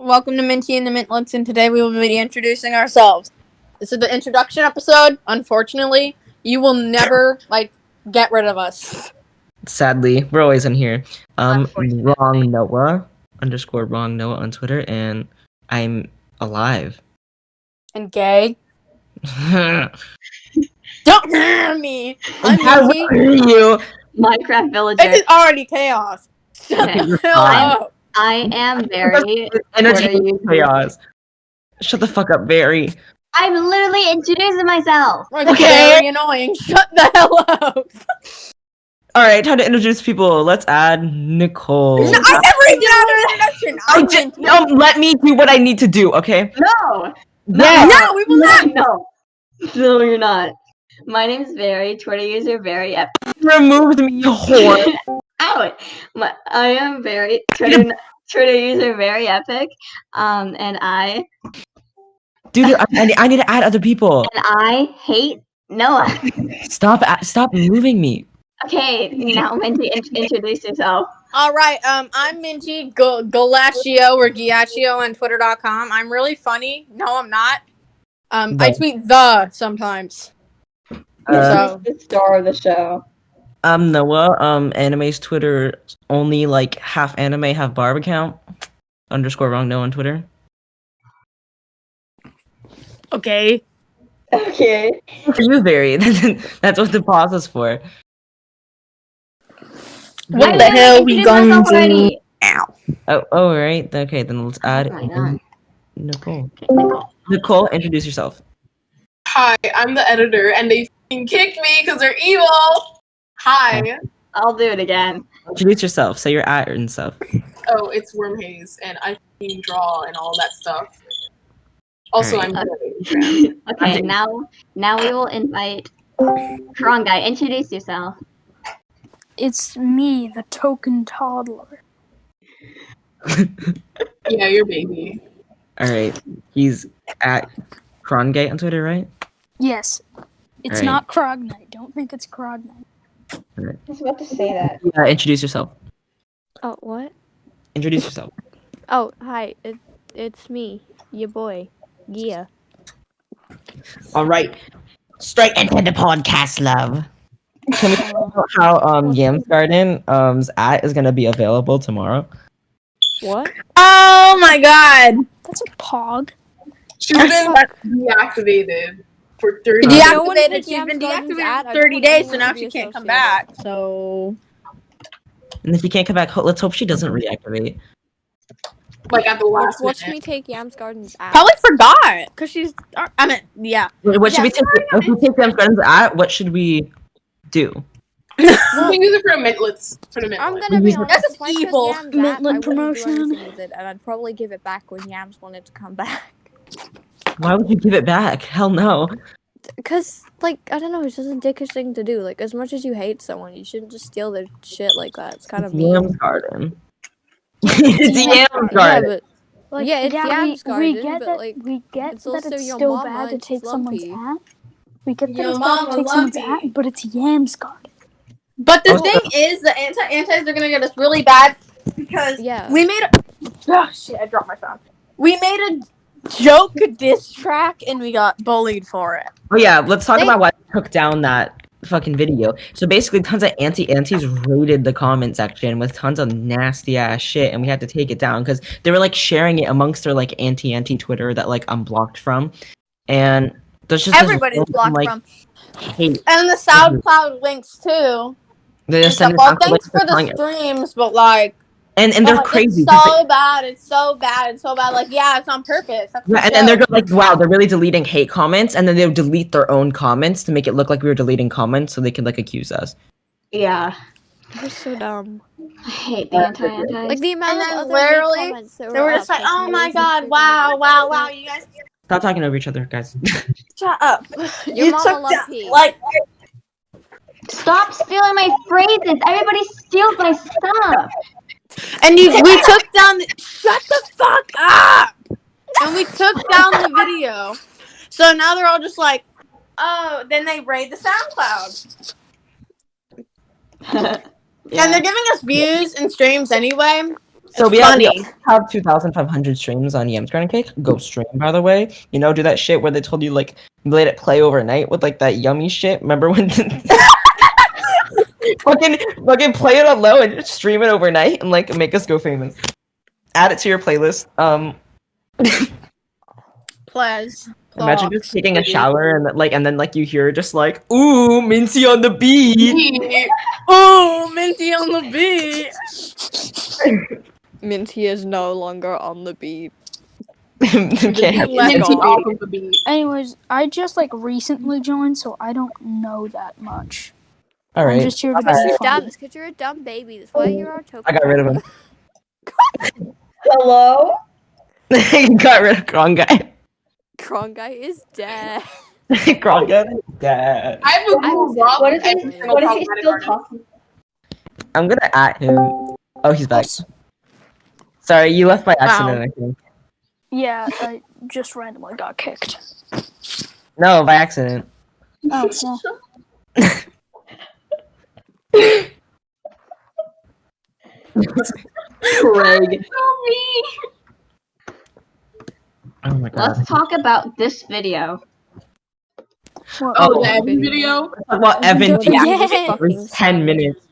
welcome to Minty and the Mintlets, and today we will be introducing ourselves. This is the introduction episode. Unfortunately, you will never, get rid of us. Sadly, we're always in here. Wrong Noah _wrong Noah on Twitter, and I'm alive. And gay. Don't hear me! I'm How Minty. are you? Minecraft villager. This is already chaos. Shut Okay. the hell up. I am very Energy chaos. Shut the fuck up, Barry. I'm literally introducing myself. Like, very annoying. Shut the hell up. Alright, time to introduce people. Let's add Nicole. No, I never even had an introduction. I'm Minty. Don't let me do what I need to do, okay? No. Yeah. No, we will not. No. No, you're not. My name's Very. Twitter user Very. Removed me, whore. Ow! I am Very. Twitter user Very Epic. And I. Dude, I need to add other people. And I hate Noah. Stop moving me. Okay, now Minty, introduce yourself. All right, I'm Minty Galaccio or Giaccio on Twitter.com. I'm really funny. No, I'm not. I tweet the sometimes. So The star of the show. Noah. Anime's Twitter only half anime, half barb account. _wrong Noah on Twitter. okay. Okay. For you, Barry. That's what the pause is for. What the hell we gonna do? Ow. Oh, right. Okay, then let's add Nicole. Nicole, introduce yourself. Hi, I'm the editor, and they f***ing kicked me because they're evil. Hi. I'll do it again. Introduce yourself. Say your at and stuff. Oh, it's Worm Haze, and I f***ing draw and all that stuff. Also, Alright. I'm good. Okay, now we will invite Strong Guy. Introduce yourself. It's me, the token toddler. Yeah, your baby. Alright. He's at Krongate on Twitter, right? Yes. It's Alright. not Krognite. Don't think it's Krognite. I was about to say that. Yeah, introduce yourself. Oh, what? Introduce yourself. Oh, hi. It's me, your boy, Gia. Alright. Straight into the podcast, love. Can we talk about how Yam's Garden's at is gonna be available tomorrow? What? Oh my god. That's a pog. She's been deactivated for 30 No days. one Deactivated. picked She's been Yam's Garden's ad. deactivated I for 30 don't want days, so anyone now to she be can't come associated. back. So And if you can't come back, let's hope she doesn't reactivate. At the last Watch minute. me take Yam's Garden's ad. probably forgot because she's. I mean, yeah. Wait, what should we Yeah, take? If we take Yam's Garden's at, what should we do? You can use it for mintlets. For the mintlets. I'm gonna be honest. That's if I took evil. Yam's ad, Mintlet I wouldn't do promotion. anything with it, and I'd probably give it back when Yams wanted to come back. Why would you give it back? Hell no. Cause, I don't know, it's just a dickish thing to do. As much as you hate someone, you shouldn't just steal their shit like that. It's kind of mean. Yam's Garden. It's Yam's Yeah, Garden. but yeah, it's Yam's Garden, we get but that. We get it's that also it's your still mama, bad to it's take someone's lumpy. hat. We get that Your it's bad to mama take someone's lumpy. hat, but it's Yam's Garden. But the Also- thing is, the antis are gonna get us really bad because Yeah. we made a. Oh shit! I dropped my phone. We made a joke diss track and we got bullied for it. Oh yeah, let's talk They- about why we took down that fucking video. So basically, tons of antis raided the comment section with tons of nasty ass shit, and we had to take it down because they were sharing it amongst their anti Twitter that I'm blocked from, and there's just Everybody's this blocked random, from, hate. and the SoundCloud links too. They just Well, send it thanks for the streams, but and they're crazy. It's so bad. It's so bad. It's so bad. Yeah, it's on purpose. That's Yeah, and they're wow, they're really deleting hate comments, and then they'll delete their own comments to make it look like we were deleting comments, so they could accuse us. Yeah. You're so dumb. I hate the anti-antis. The amount And of then other literally, hate comments that they were just up, oh my amazing god, shit. wow, you guys, Stop talking over each other, guys. shut up. Your You mama took love down, pee. Stop stealing my phrases. Everybody steals my stuff. and we took down. Shut the fuck up. And we took down the video. So now they're all just oh, then they raid the SoundCloud. Yeah. And they're giving us views and streams anyway. So It's we funny. have 2,500 streams on Yams Garden Cake. Go stream, by the way. You know, do that shit where they told you like let it play overnight with like that yummy shit. Remember when fucking play it on low and just stream it overnight and like make us go famous. Add it to your playlist. Ples. Imagine just taking a shower and then you hear just like, ooh, Minty on the beat. Oh, Minty on the beat. Minty is no longer on the beat. Okay. Let's Minty go. off of the beat. Anyways, I just like recently joined, so I don't know that much. All I'm right. just here to Because be you're funny. dumb. It's because you're a dumb baby. That's why you're our token. I got rid of him. Hello? Got rid of Kron guy. Kron guy is dead. Kron guy is dead. I have a I Google was Doc What with is he? every single What is he problematic still artist. talking? I'm gonna at him. Oh, he's back. Sorry, you left by accident, Wow. I think. Yeah, I just randomly got kicked. No, by accident. Oh, well. Craig. Oh my god. Let's talk about this video. What- Oh, Oh, the Evan video? Well, Evan, Don't yeah, even it fucking was 10 sound. minutes.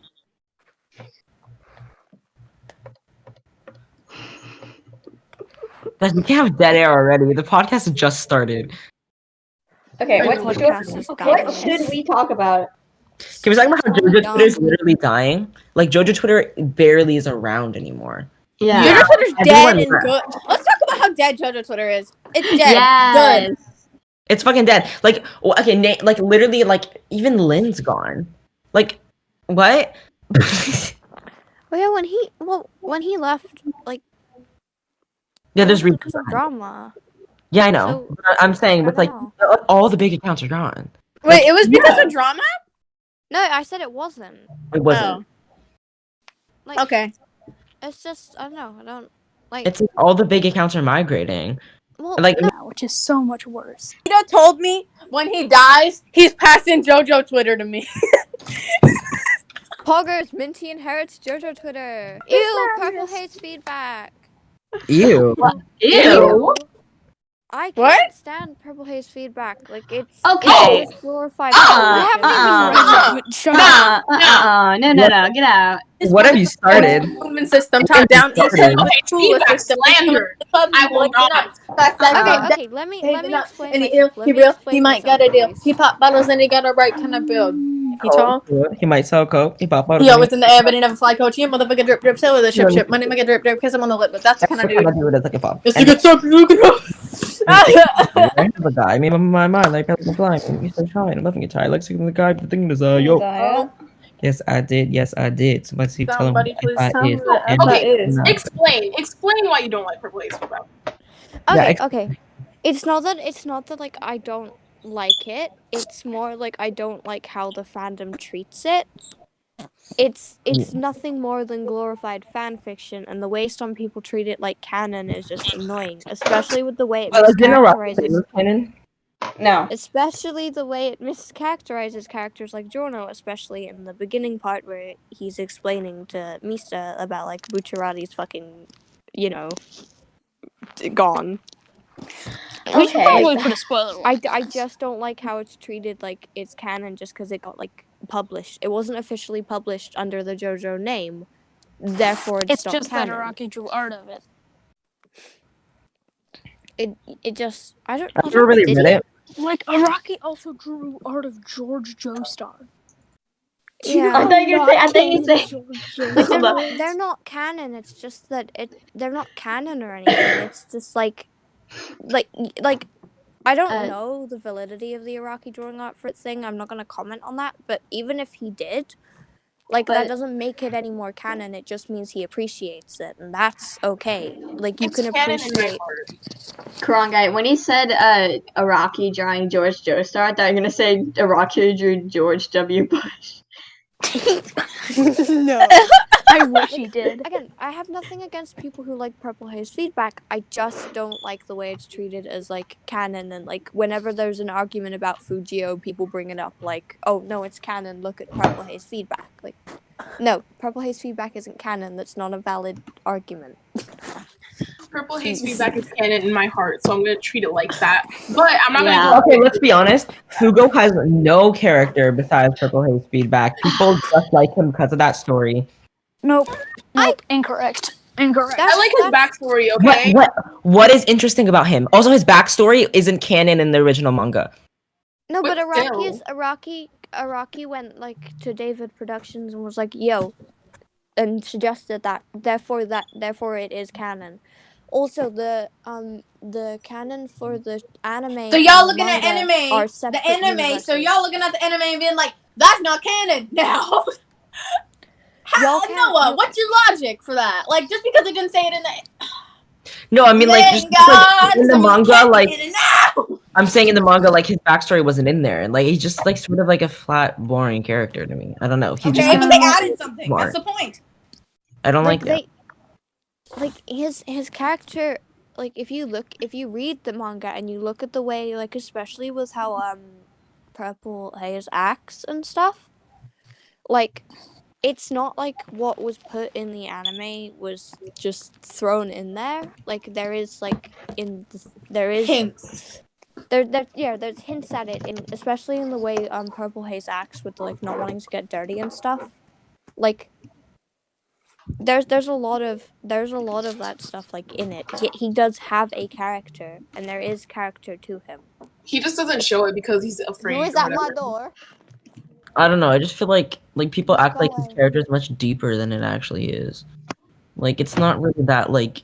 Guys, we can't have dead air already. The podcast has just started. Okay, The podcast is what dying. should we talk about? Can we talk about how It's only Jojo Twitter is dumb. literally dying? Like, Jojo Twitter barely is around anymore. Yeah. JoJo Twitter's dead Everyone and left. good. Let's talk about how dead JoJo Twitter is. It's dead. Yes. Good. It's fucking dead. Like, okay, like, literally, like, even Lynn's gone. Like, what? Well, yeah, when he left, like, Yeah, it there's wasn't reasons. because of drama. Yeah, I know. So, But I'm saying, I with, don't like, know. all the big accounts are gone. Wait, it was because of drama? No, I said it wasn't. It wasn't. Like, Okay. it's just I don't know. I don't like. It's like, all the big accounts are migrating. Well, Like, no, Yeah, which is so much worse. Vito told me when he dies, he's passing JoJo Twitter to me. Poggers, Minty inherits JoJo Twitter. Ew, Purple hates feedback. ew. Ew. I can't What? stand Purple haze feedback. Like it's Okay. it's glorified. Shut up. No, get out. What have you started? Movement system, top down, Started. instant, Okay, cooler feedback system. slander. I will not. Okay, let me explain. And myself. Let he me real, explain he might got myself, a deal. please. He pop bottles and he got a right kind of build. He tall. He might sell coke. He pop out. He always in the air, but he never fly coach. He a motherfucker drip drip sail with a ship ship. Money make a drip drip kiss him on the lip, but that's the kind of dude. do it as like a pop. It's a good sucker. Look at I have a guy. I mean, my mind, like, I'm blind. He's so trying. I'm loving it. I like seeing the guy. The thing is, yo. Yes, I did. Yes, I did. Somebody see, tell him Somebody if please I tell me is. that And I Okay, is. no. Explain why you don't like Purple Haze feedback. Okay, Yeah, okay. It's not that like I don't like it. It's more like I don't like how the fandom treats it. It's nothing more than glorified fan fiction, and the way some people treat it like canon is just annoying, especially with the way it mischaracterizes. Canon? No. Especially the way it mischaracterizes characters like Giorno, especially in the beginning part where he's explaining to Mista about like Bucciarati's fucking, gone. We should Okay. probably put a spoiler. I just don't like how it's treated like it's canon just because it got like published. It wasn't officially published under the JoJo name, therefore It's not just that canon. Araki drew art of it. It just I don't. I've never really did read he? it. Like Araki also drew art of George Joestar. Yeah. I thought you were saying. Like Hold up. they're not canon. It's just that they're not canon or anything. It's just like I don't know the validity of the Iraqi drawing art for thing. I'm not gonna comment on that. But even if he did, that doesn't make it any more canon. It just means he appreciates it, and that's okay. Like you It's can canon in my appreciate. heart. Karangai, when he said Araki drawing George Joestar, I thought you were gonna say Araki drew George W. Bush. No. I wish he did. Again, I have nothing against people who like Purple Haze feedback. I just don't like the way it's treated as like canon, and like whenever there's an argument about Fujio, people bring it up like, "Oh no, it's canon. Look at Purple Haze feedback." Like, No, Purple Haze feedback isn't canon. That's not a valid argument. Purple Haze feedback is canon in my heart, so I'm gonna treat it like that. But I'm not Yeah. gonna go. Okay, let's be honest. Fugo has no character besides Purple Haze feedback. People just like him because of that story. Nope. Nope. Incorrect. Incorrect. I like his backstory. Okay. What is interesting about him? Also, his backstory isn't canon in the original manga. No, but But still. Araki went like to David Productions and was like, "Yo," and suggested that. Therefore, it is canon. Also, the canon for the anime. So y'all and looking at manga anime, are the separate anime. universes. So y'all looking at the anime and being like, "That's not canon now." Y'all can't- Noah, what's your logic for that? Like, just because it didn't say it in the No, I mean like Thank God, in the so we manga, can't like get it now. I'm saying in the manga, like his backstory wasn't in there, and like he's just like sort of like a flat, boring character to me. I don't know. He Okay, just but they added something. smart. That's the point. I don't like that. Like his character, like if you read the manga and you look at the way, like especially with how Purple Haze acts and stuff, like it's not like what was put in the anime was just thrown in there. Like there is like there is Hints. there's hints at it, especially in the way Purple Haze acts with like not wanting to get dirty and stuff. Like there's a lot of that stuff like in it. He does have a character, and there is character to him. He just doesn't show it because he's afraid. Who is or at my whatever. door? I don't know. I just feel like people act like his Going. character is much deeper than it actually is. Like it's not really that like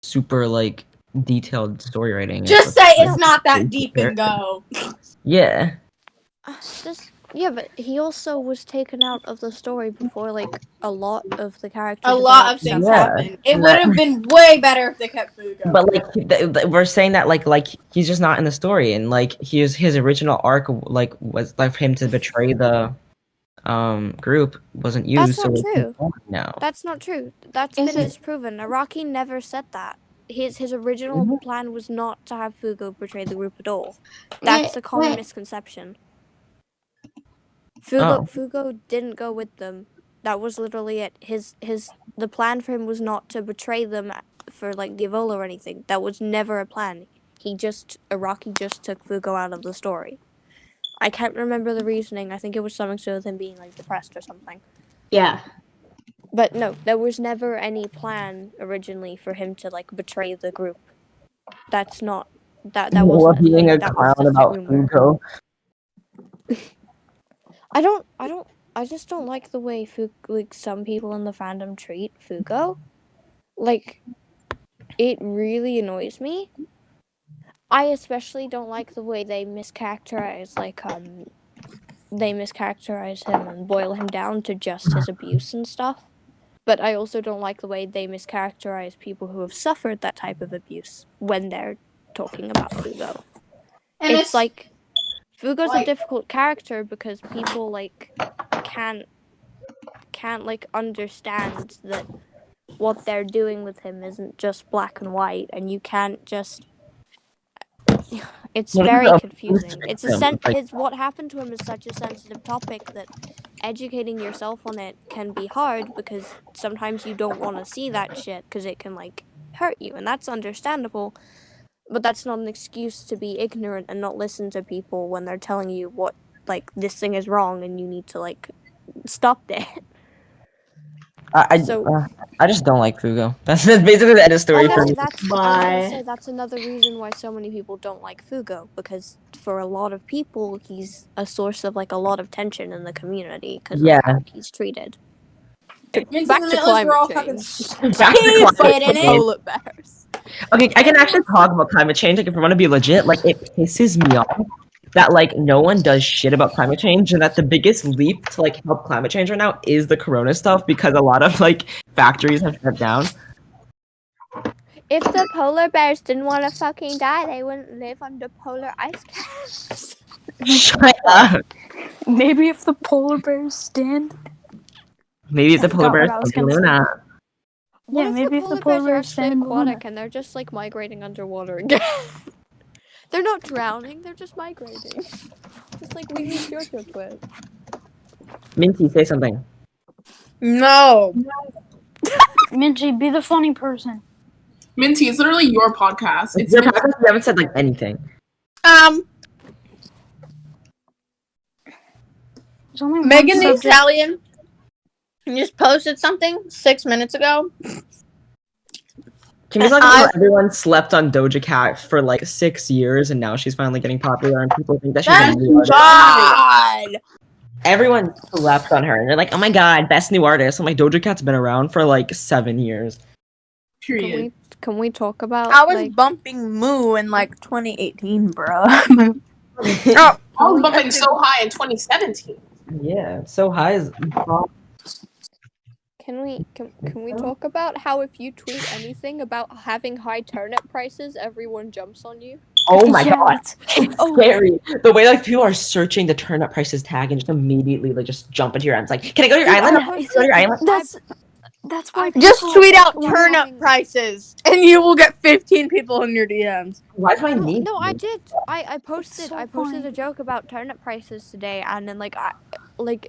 super like detailed story writing. Just It's say like, it's not that basic deep and character. go. Yeah. Yeah, but he also was taken out of the story before like a lot of the character. A lot of development things Yeah. happened. It would have been way better if they kept Fugo. But like we're saying that like he's just not in the story, and like his original arc like was like for him to betray the group wasn't used. That's not true. No. That's not true. That's Is been it- disproven. Araki never said that. His original plan was not to have Fugo betray the group at all. That's a common wait. misconception. Fugo didn't go with them. That was literally it. The plan for him was not to betray them for like Givola or anything. That was never a plan. Araki just took Fugo out of the story. I can't remember the reasoning. I think it was something to do with him being like depressed or something. Yeah. But no, there was never any plan originally for him to like betray the group. That's not that wasn't being a that clown was just about rumor. Fugo. I just don't like the way like some people in the fandom treat Fugo. Like, it really annoys me. I especially don't like the way they mischaracterize him and boil him down to just his abuse and stuff. But I also don't like the way they mischaracterize people who have suffered that type of abuse when they're talking about Fugo. And it's like Fugo's like- a difficult character because people like can't like understand that what they're doing with him isn't just black and white, and you can't just. It's very confusing. What happened to him is such a sensitive topic that educating yourself on it can be hard because sometimes you don't want to see that shit because it can like hurt you, and that's understandable. But that's not an excuse to be ignorant and not listen to people when they're telling you what like this thing is wrong and you need to like stop it. I just don't like Fugo. That's basically the end of story for me. That's another reason why so many people don't like Fugo, because for a lot of people he's a source of like a lot of tension in the community because of how he's treated. Back to climate change. Back to climate change. Polar bears. Okay, I can actually talk about climate change. Like, if we want to be legit, like, it pisses me off that, like, no one does shit about climate change, and that the biggest leap to, like, help climate change right now is the corona stuff, because a lot of, like, factories have shut down. If the polar bears didn't want to fucking die, they wouldn't live under polar ice caps. Shut up. Maybe if the polar bears stand. Maybe if the polar bears what I was don't gonna do say. that. Yeah, maybe if the polar are bears actually stand. aquatic and they're just like migrating underwater again. They're not drowning, they're just migrating. Just like we use jojotwt. Minty, say something. No. Minty, be the funny person. Minty, it's literally your podcast. It's Your Minty. podcast, you haven't said like anything. There's only one Megan Thee subject. Stallion just posted something 6 minutes ago. Can we talk about how everyone slept on Doja Cat for like 6 years and now she's finally getting popular and people think that she's a new artist? God. Everyone slept on her and they're like, oh my god, best new artist. I'm like, Doja Cat's been around for like 7 years. Period. Can we talk about? I was like, bumping Moo in like 2018, bro. Oh, I was bumping so high in 2017. Yeah, so high is Can we talk about how if you tweet anything about having high turnip prices, everyone jumps on you? oh my Yeah, god. it's- It's scary. The way like people are searching the turnip prices tag and just immediately like just jump into your island. It's like, can I go to your island? Can I go to your island? That's why. just people tweet out like- turnip prices and you will get 15 people in your DMs. Why do I No, need no, I you? did. I posted So I posted funny. a joke about turnip prices today, and then like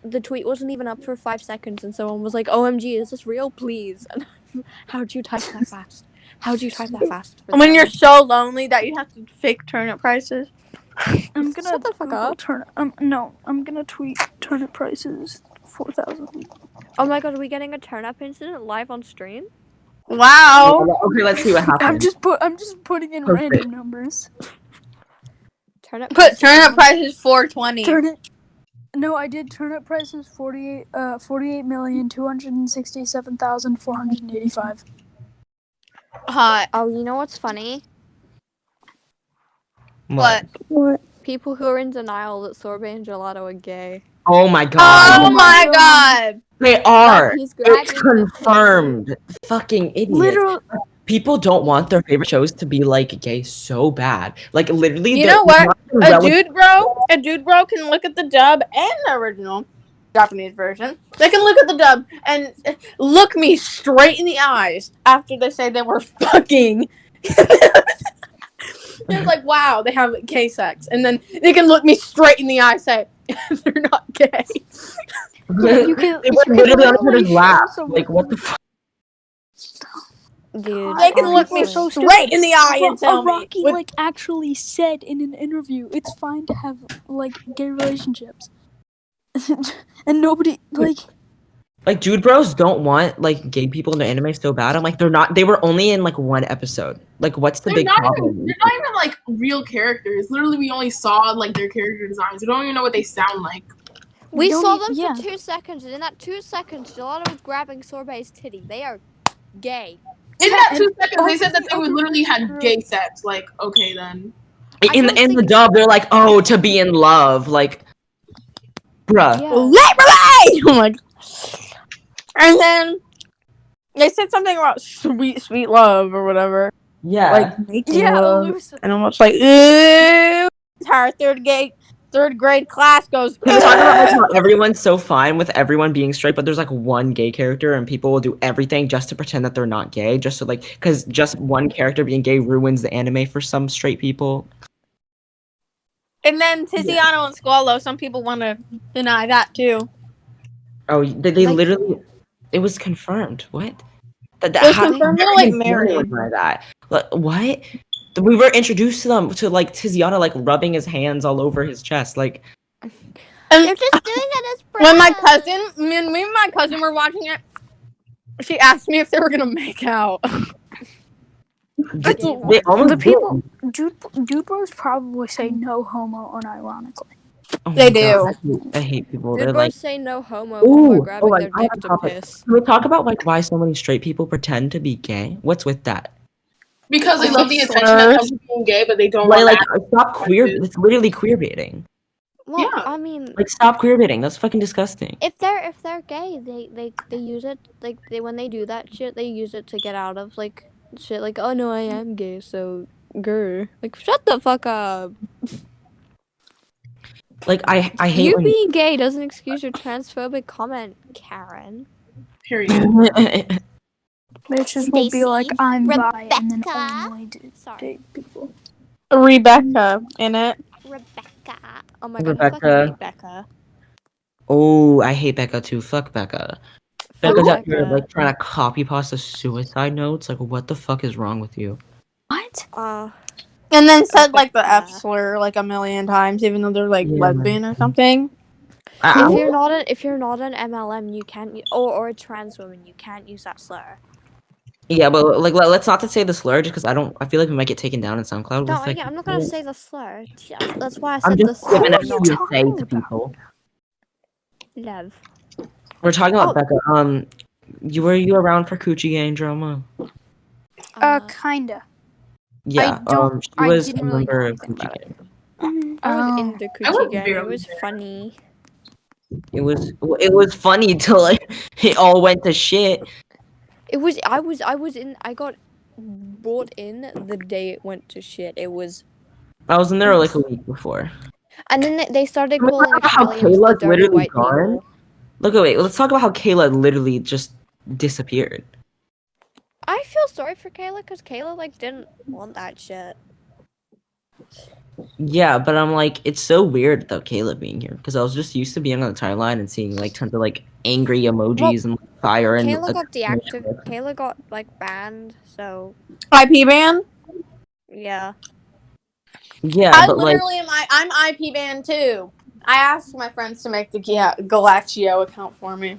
the tweet wasn't even up for 5 seconds, and someone was like, "OMG, is this real? Please." And how'd you type that fast? How'd you type that fast? for When them? you're so lonely that you have to fake turnip prices. I'm gonna Shut the fuck Google up. turnip. I'm gonna tweet turnip prices 4,000. Oh my god, are we getting a turnip incident live on stream? Wow. Okay, let's see what I'm happens. just putting in Perfect. random numbers. Turnip. Put prices turnip on- prices 420. Turnip. No, I did turnip prices 48,267,485. Hot. Oh, you know what's funny? What? What? People who are in denial that sorbet and gelato are gay. Oh my god. Oh my god. They are. He's It's grabbing confirmed. Fucking idiots. Literal. People don't want their favorite shows to be like gay so bad. Like literally. You they're know what? not even A rele- dude bro can look at the dub and the original Japanese version. They can look at the dub and look me straight in the eyes after they say they were fucking. They're like, wow, they have gay sex. And then they can look me straight in the eye and say, they're not gay. You can. They you were can literally on literally Twitter's lap. show someone- Like what the fuck? Dude, They can look me honestly. so straight in the eye and But tell me. Rocky with- like actually said in an interview, it's fine to have like gay relationships, and nobody like. Like dude bros don't want like gay people in their anime so bad. I'm like they're not. They were only in like one episode. Like what's the They're big not, problem? even, they're not even like real characters. Literally, we only saw like their character designs. We don't even know what they sound like. We Don't saw e- them yeah. for 2 seconds, and in that 2 seconds, Gelato was grabbing Sorbet's titty. They are gay. In that and 2 seconds, they said that they obviously would literally had other- gay sex. Like, okay then. I In don't the think- dub, they're like, oh, to be in love, like, bruh. Yeah. Literally! Oh my god. And then they said something about sweet, sweet love or whatever. Yeah. Like making Yeah, love. elusive. And I'm just like, ooh. Our third grade class goes. Can we talk about like, "Ugh." how everyone's so fine with everyone being straight, but there's like one gay character, and people will do everything just to pretend that they're not gay, just to like, because just one character being gay ruins the anime for some straight people. And then Tiziano and Squallow, some people want to deny that too. Oh, they Like- literally, it was confirmed. What? That It was how- confirmed how they're, like, can anyone married. deny that? Like, what? We were introduced to them to like Tiziano like rubbing his hands all over his chest, like. And They're just doing it as when my friends. cousin, me and my cousin were watching it, she asked me if they were gonna make out. They The almost The did. people, dude bros probably say no homo unironically. Oh They my God, do. I hate people. Good They're bros like, say no homo Ooh, before grabbing oh, their I have dick a to topic. piss. Can we talk about like why so many straight people pretend to be gay? What's with that? Because they love the attention Slurs. that comes with being gay, but they don't Like, want like stop queer. It's literally queer baiting. Well, Yeah. I mean, Like stop queer baiting. That's fucking disgusting. if they're gay, they use it like when they do that shit, they use it to get out of like shit like, oh no, I am gay, so grr. Like shut the fuck up. Like I hate You when being gay doesn't excuse your transphobic comment, Karen. period. Bitches will be like, Stacey, I'm bi, and then Rebecca. only Sorry, date people. Rebecca in it. Rebecca. Oh my god, I Rebecca. fucking hate Becca. Oh, I hate Becca too. Fuck Becca. Becca's out Becca. here like trying to copy pasta suicide notes. Like, what the fuck is wrong with you? What? And then said like the F Becca. slur like a million times, even though they're like Yeah. lesbian or something. I- If you're not an MLM, you can't or a trans woman, you can't use that slur. Yeah, but like let's not to say the slur just because I feel like we might get taken down in SoundCloud. No, with, like, yeah, I'm not gonna say the slur. That's why I I'm said the just giving slur. it Who are to you Not say talking to about? people. Lev. We're talking about Oh. Becca. Were you around for Cucci Gang drama? Kinda. Yeah. don't- She I was didn't a really know member of anything Cucci about it. Gang. I was Oh. in the I was Cucci gang. It barely was there. funny. It was funny till like it all went to shit. It was. I was in. I got brought in the day it went to shit. It was. I was in there like a week before. And then they started Can we calling talk about how Italians the Kayla's dirty literally white gone? people. Wait. Let's talk about how Kayla literally just disappeared. I feel sorry for Kayla because Kayla like didn't want that shit. Yeah, but I'm like, it's so weird without Kayla being here because I was just used to being on the timeline and seeing like tons of like angry emojis and like, fire and. Kayla got deactivated. Kayla got like banned. So IP ban? yeah. Yeah, I but like, literally am. I'm IP banned too. I asked my friends to make the Galactio account for me.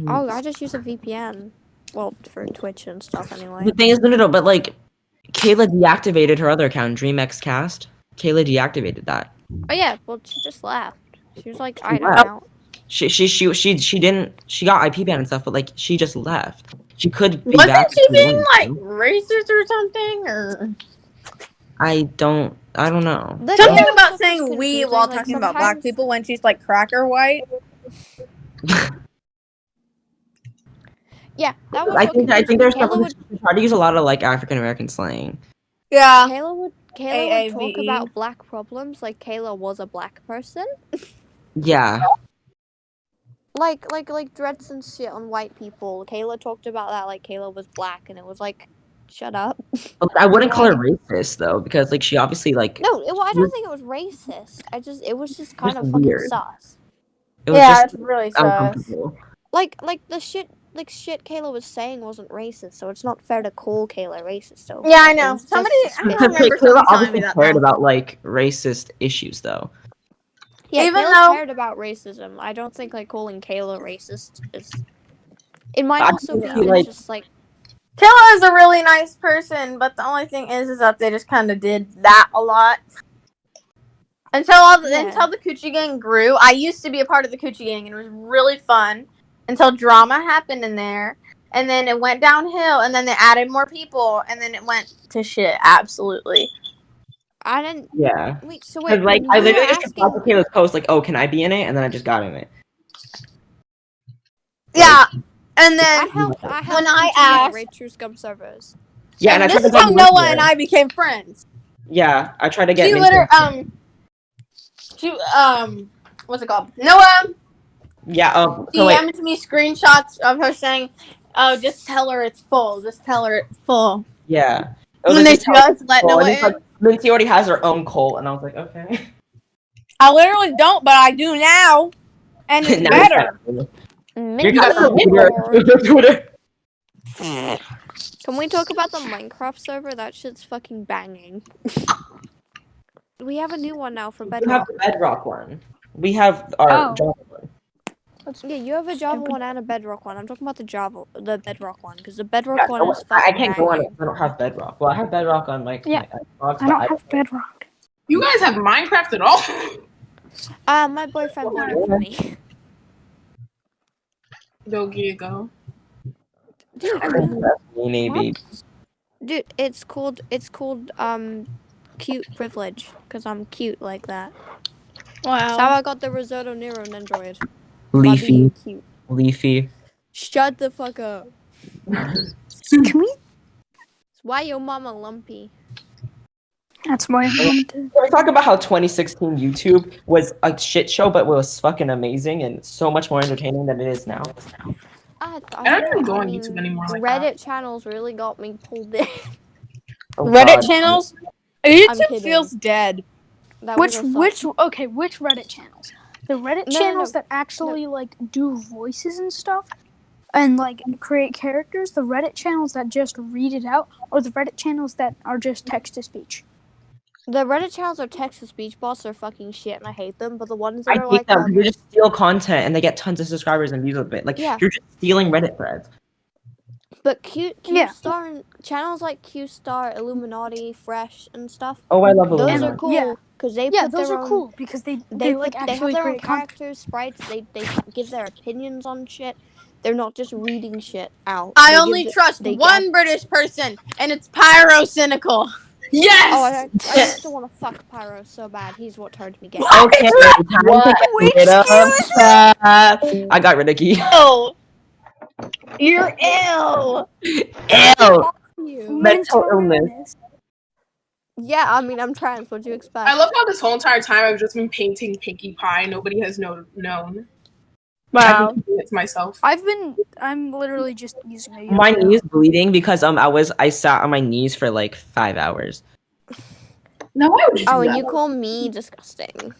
Oh, I just use a VPN. Well, for Twitch and stuff anyway. the thing is, no, but like, Kayla deactivated her other account, DreamXCast. Kayla deactivated that. Oh yeah, well she just left. She was like, She I don't left. know. She didn't. She got IP banned and stuff, but like, she just left. She could be Wasn't back. she if she being wanted like to. racist or something? Or I don't know. The something Kayla about stuff is saying we confusing, while like, talking about black sometimes- people when she's like cracker white? Yeah, that was I what think confused there's me. something Kayla would she tried to use a lot of like African American slang. Yeah. Kayla would talk AAVE. about black problems like Kayla was a black person. Yeah. Like dreads and shit on white people. Kayla talked about that like Kayla was black, and it was like, shut up. I wouldn't call her racist though, because like she obviously like No, I don't think it was racist. It was just kind of fucking weird. sus. it was Yeah, just it's really sus. uncomfortable. Like the shit Kayla was saying wasn't racist, so it's not fair to call Kayla racist. So Yeah, I know. Somebody, I Because remember Kayla somebody telling me obviously that. cared Though. about like racist issues though. Yeah, Even Kayla though- cared about racism. I don't think like calling Kayla racist is. It might I also be feel like- just like Kayla is a really nice person, but the only thing is that they just kind of did that a lot. Until the Cucci Gang grew. I used to be a part of the Cucci Gang, and it was really fun. Until drama happened in there, and then it went downhill, and then they added more people, and then it went to shit. Absolutely. I didn't. Yeah. Wait, so Because wait, like you I were literally just asking. replied to Kayla's post like, "Oh, can I be in it?" And then I just got in it. Yeah, and then I helped when I Cucci Gang asked- raid True Scum servers. Yeah, and I this tried to is get how in Noah there. and I became friends. Yeah, I tried to get She in literally, what's it called? Noah Yeah. So wait. DM'd me screenshots of her saying, "Oh, just tell her it's full. Just tell her it's full." Yeah. When they just let Noah Noah in. Like, in. Lindsay already has her own cult, and I was like, okay. I literally don't, but I do now, and it's Now better. You're Twitter. Can we talk about the Minecraft server? That shit's fucking banging. We have a new one now for We have Bedrock. the Bedrock one. We have our Oh. Java one. Yeah, you have a Java one and a Bedrock one. I'm talking about the Bedrock one because the Bedrock one is I fucking can't go on it. banging. I don't have Bedrock. Well, I have Bedrock on my Yeah. my Xbox, I don't have Bedrock. You guys have Minecraft at all? My boyfriend bought it for me. Go Giga. Dude, maybe. dude, it's called cute privilege because I'm cute like that. That's how Wow. I got the Risotto Nero Nendroid. Leafy. Cute. Leafy. Shut the fuck up. Can we? Why your mama lumpy? That's why I'm going to. We're talking about how 2016 YouTube was a shit show, but was fucking amazing and so much more entertaining than it is now. I don't even go on YouTube anymore like Reddit that. channels really got me pulled in. Oh, Reddit God. channels. I'm YouTube kidding. feels dead. That was Which a Reddit channels? The Reddit No, channels no. that actually like do voices and stuff and like create characters, the Reddit channels that just read it out, or the Reddit channels that are just text to speech. The Reddit channels are text to speech bots are fucking shit, and I hate them. But the ones I that are hate like them. They just steal content and they get tons of subscribers and views with it. Like Yeah. you're just stealing Reddit threads. But Q Yeah. Star and channels like Q Star, Illuminati, Fresh, and stuff. Oh, I love Those Illuminati. are cool Yeah. because they Yeah, put those their are own. cool because they like They have actually their own create content. characters, sprites. They give their opinions on shit. They're not just reading shit out. I They only give trust they one British person, and it's Pyrocynical. Yes. Oh, I used to want to fuck Pyro so bad. He's what turned me gay. Okay, time What? to get rid of stuff. I got rid of Key. Ill. You're ill. Ew. You. Mental illness. Yeah, I mean, I'm trans. What do you expect? I love how this whole entire time I've just been painting Pinkie Pie. Nobody has known. Wow. I've been doing it to myself. I'm literally just using a My knee is bleeding because I sat on my knees for like 5 hours. No, why would you do Oh, and that? you call me disgusting.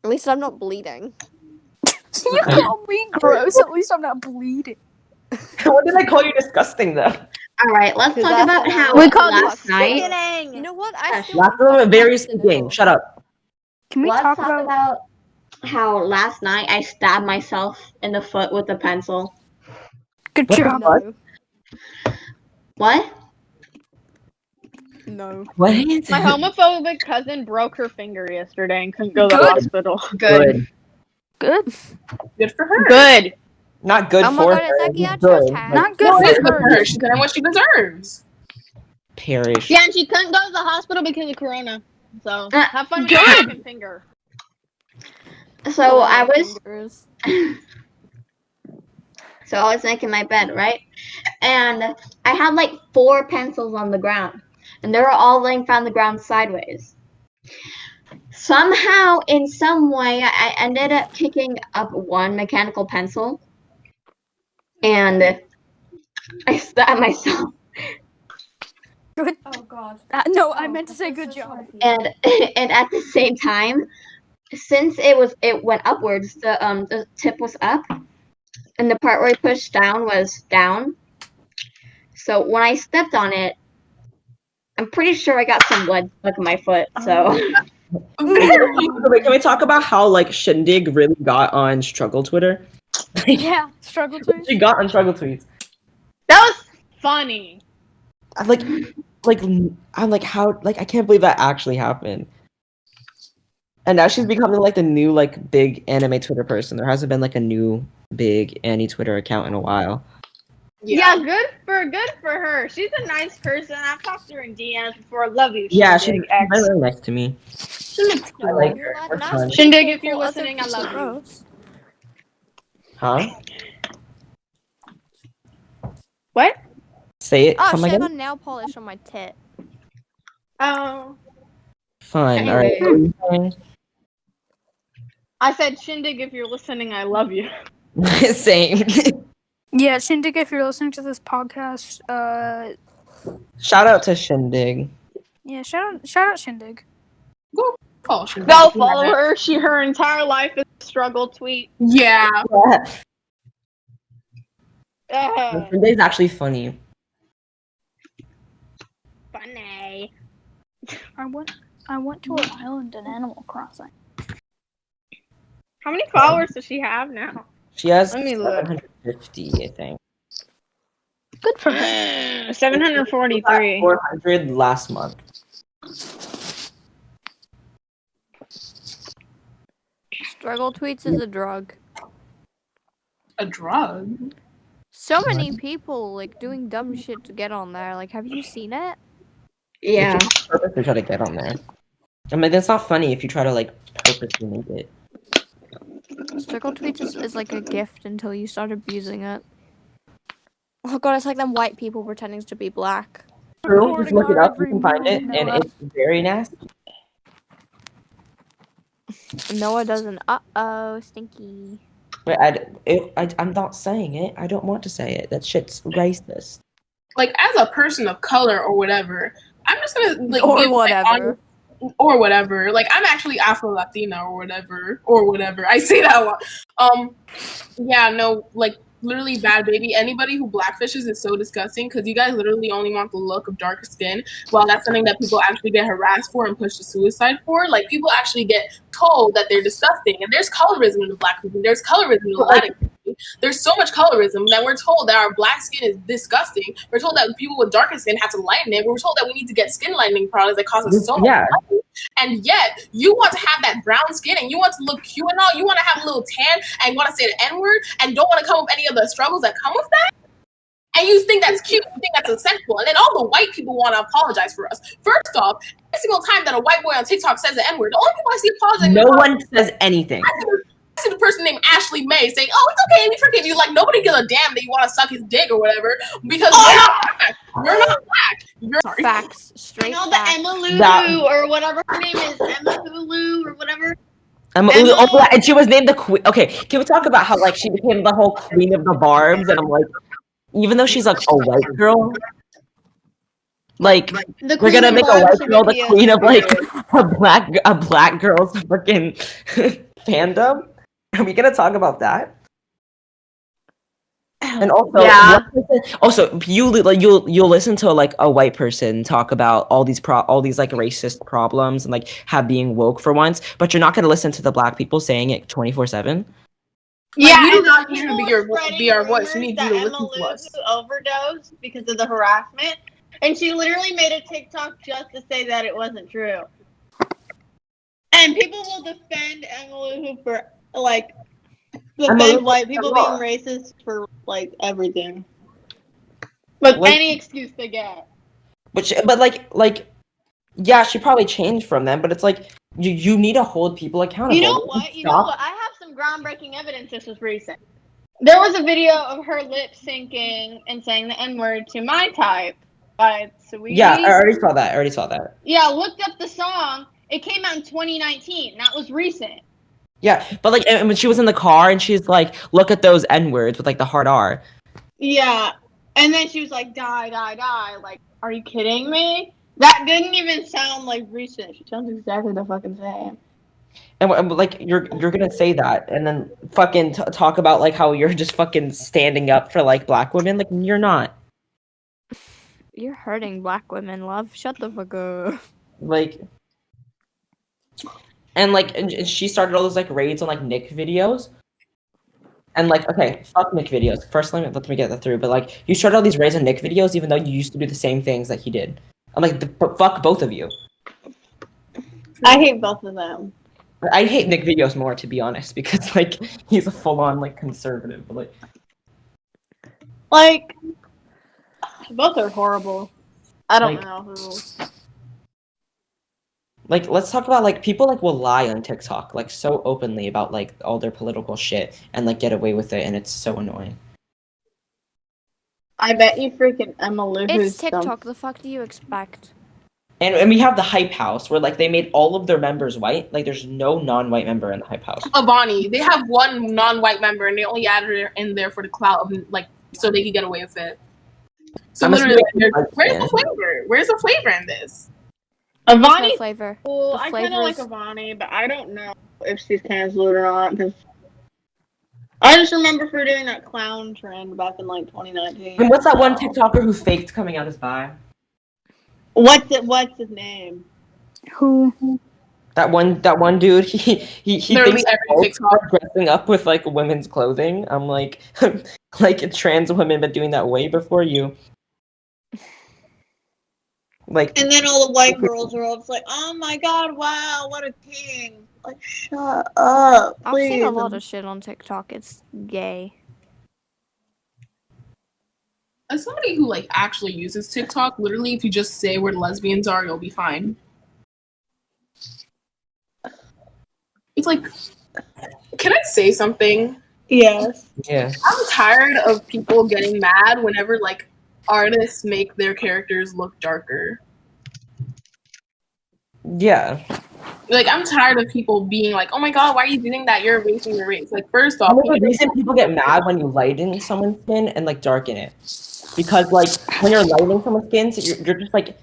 At least I'm not bleeding. You call me gross, at least I'm not bleeding. What did I call you disgusting though? All right, let's 'Cause talk that's about what how We called last you night. sickening. You know what? I still Last want one, very fucking speaking. cynical. Shut up. Can we Let's talk talk about about how last night I stabbed myself in the foot with a pencil. good What the job? fuck? What? No. What? My homophobic cousin broke her finger yesterday and couldn't go to the Good. hospital. Good. Good. Good for her. Good. Not good Oh my for god, her. it's like Good. hat. Not good No, it is for good for her. her. She's getting what she deserves. Perish. Yeah, and she couldn't go to the hospital because of Corona. So have fun with Good. your broken finger. So I was Fingers. so I was making my bed, right? And I had like 4 pencils on the ground. And they were all laying on the ground sideways. Somehow, in some way, I ended up picking up one mechanical pencil. And I stabbed myself. Good. Oh god. No, I meant to say good job. And at the same time, since it went upwards, the tip was up, and the part where I pushed down was down. So when I stepped on it, I'm pretty sure I got some blood stuck in my foot. So Wait, can we talk about how like Shindig really got on Struggle Twitter? Yeah, struggle to. She got on Struggle Tweets. That was funny. I'm like how like I can't believe that actually happened. And now she's becoming like the new like big anime Twitter person. There hasn't been like a new big Annie Twitter account in a while. Yeah, good for her. She's a nice person. I've talked to her in DMs before. Love you, Yeah, Shindig she's X. really nice to me. I like her. We're fun. Shindig, if you're listening, I love you. Huh? What? Say it. Oh Come shit, I again. got nail polish on my tit. Oh. Fun. All right. What were you saying? I said, Shindig, if you're listening, I love you. Same. Yeah, Shindig, if you're listening to this podcast, Shout out to Shindig. yeah, shout out Shindig. Oh, Shindig. Go follow her. Her entire life is a struggle tweet. Yeah. Shindig's actually funny. Funny. I went to an island in Animal Crossing. How many followers does she have now? She has Let me look. 750, I think. Good for her. 743. 400 last month. Struggle tweets is a drug. A drug? So many people like doing dumb shit to get on there. Like, have you seen it? yeah. Purposely try to get on there. I mean, that's not funny if you try to like purposely make it. Struggle tweets is like a gift until you start abusing it. Oh god, it's like them white people pretending to be black. True, just look it up, you can find it, and it's very nasty. Noah doesn't. Uh-oh, stinky. But I'm not saying it. I don't want to say it. That shit's racist. Like, as a person of color or whatever, I'm just gonna like Or give my whatever. honest- or whatever. Like, I'm actually Afro-Latina or whatever. I say that a lot. Yeah, no, like, literally bad baby. Anybody who blackfishes is so disgusting because you guys literally only want the look of darker skin. Well, that's something that people actually get harassed for and pushed to suicide for. Like, people actually get told that they're disgusting. And there's colorism in the black community. There's colorism in the Latin community. There's so much colorism that we're told that our black skin is disgusting. We're told that people with darker skin have to lighten it. We're told that we need to get skin lightening products that cause us so much money. And yet, you want to have that brown skin and you want to look cute and all. You want to have a little tan and want to say the N-word and don't want to come up with any of the struggles that come with that. And you think that's cute. You think that's acceptable. And then all the white people want to apologize for us. First off, every single time that a white boy on TikTok says the N-word, the only people I see apologizing. No one says anything. I see the person named Ashley May saying, "Oh, it's okay, we forgive you." Like, nobody gives a damn that you want to suck his dick or whatever because you're not black. You're not black. You're sorry. Facts. Straight the facts. Emma Lulu or whatever her name is, Emma Hulu or whatever. Emma, oh, yeah, and she was named the queen. Okay, can we talk about how like she became the whole queen of the barbs? And I'm like, even though she's like a white girl, like we're gonna make a white girl the queen of like a black girl's fucking fandom. Are we gonna talk about that? And also, you'll listen to like a white person talk about all these like racist problems and like have being woke for once, but you're not gonna listen to the black people saying it 24/7. Yeah, we do not need to be our voice. We need you to listen to us. Overdosed because of the harassment, and she literally made a TikTok just to say that it wasn't true. And people will defend Emma Lulu for like white people being racist for like everything, but like, any excuse they get. But like, yeah, she probably changed from them. But it's like you need to hold people accountable. You know what? I have some groundbreaking evidence. This was recent. There was a video of her lip syncing and saying the N-word to "My Type" by Sweetie. Yeah, I already saw that. Yeah, looked up the song. It came out in 2019. That was recent. Yeah, but like when she was in the car and she's like, "Look at those N-words with like the hard R." Yeah, and then she was like, "Die, die, die!" Like, are you kidding me? That didn't even sound like recent. She sounds exactly the fucking same. And like you're gonna say that and then fucking talk about like how you're just fucking standing up for like black women. Like you're not. You're hurting black women, love. Shut the fuck up. Like. And like, and she started all those like raids on like Nick videos, and like, okay, fuck Nick videos. First, let me get that through. But like, you started all these raids on Nick videos, even though you used to do the same things that he did. I'm like, fuck both of you. I hate both of them. I hate Nick videos more, to be honest, because like he's a full-on like conservative. But like both are horrible. I don't know who. Like, let's talk about, like, people, like, will lie on TikTok, like, so openly about, like, all their political shit and, like, get away with it, and it's so annoying. I bet you freaking Emma Lou. It's TikTok, the fuck do you expect? And we have the Hype House, where, like, they made all of their members white. Like, there's no non-white member in the Hype House. Oh, Bonnie, they have one non-white member, and they only added her in there for the clout, like, so they could get away with it. So literally, where's the flavor? Where's the flavor in this? Avani no flavor. Well, I kind of like Avani, but I don't know if she's canceled or not. Because I just remember her doing that clown trend back in like 2019. And what's that one TikToker who faked coming out as bi? What's his name? Who? That one dude. He thinks every TikTok dressing up with like women's clothing. I'm like, like trans women been doing that way before you. Like, and then all the white girls are all just like, "Oh my god, wow, what a king!" Like, shut up, please. I've seen a lot of shit on TikTok. It's gay. As somebody who like actually uses TikTok, literally, if you just say where the lesbians are, you'll be fine. It's like, can I say something? Yes. Yeah. I'm tired of people getting mad whenever like artists make their characters look darker. Yeah. Like, I'm tired of people being like, "Oh my god, why are you doing that? You're erasing your race." Like, first off, the reason people get mad when you lighten someone's skin and like darken it, because like when you're lightening someone's skin, so you're just like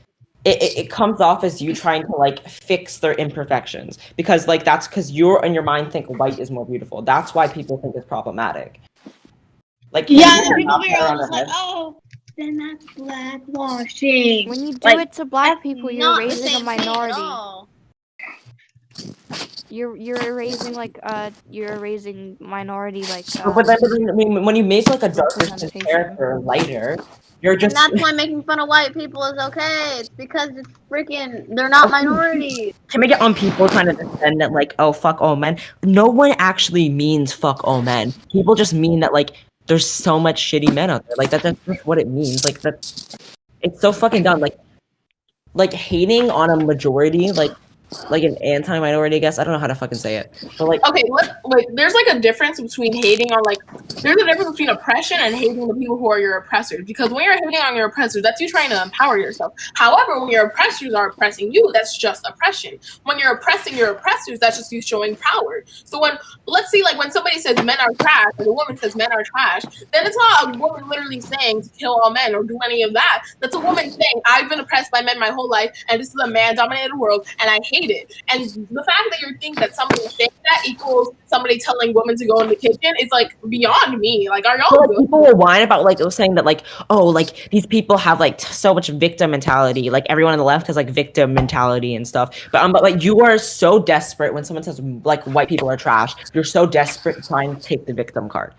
it comes off as you trying to like fix their imperfections because like that's because you're in your mind think white is more beautiful. That's why people think it's problematic. Like Yeah, people people wrap be that around all just their like, head. oh, then that's blackwashing. When you do Like, it to black that's people, you're not the raising a same thing at minority. all. You're erasing minority But then, I mean, when you make like a darker skin representation. character lighter, you're And just that's why making fun of white people is okay. It's because it's freaking, they're not minorities. can we get on people trying to defend that like, oh fuck all men? No one actually means fuck all men. People just mean that like there's so much shitty men out there. Like that's just what it means. Like that's it's so fucking dumb. Like hating on a majority, like an anti-minority, I guess. I don't know how to fucking say it. But like Okay, there's like a difference between hating on there's a difference between oppression and hating the people who are your oppressors. Because when you're hating on your oppressors, that's you trying to empower yourself. However, when your oppressors are oppressing you, that's just oppression. When you're oppressing your oppressors, that's just you showing power. So let's see, like when somebody says men are trash, or the woman says men are trash, then it's not a woman literally saying to kill all men or do any of that. That's a woman saying, I've been oppressed by men my whole life, and this is a man-dominated world, and I hate it. And the fact that you think that somebody saying that equals somebody telling women to go in the kitchen is like beyond me. Like, are y'all good? people will whine about like saying that like, oh, like these people have like so much victim mentality. Like everyone on the left has like victim mentality and stuff. But like you are so desperate when someone says like white people are trash. You're so desperate trying to take the victim card.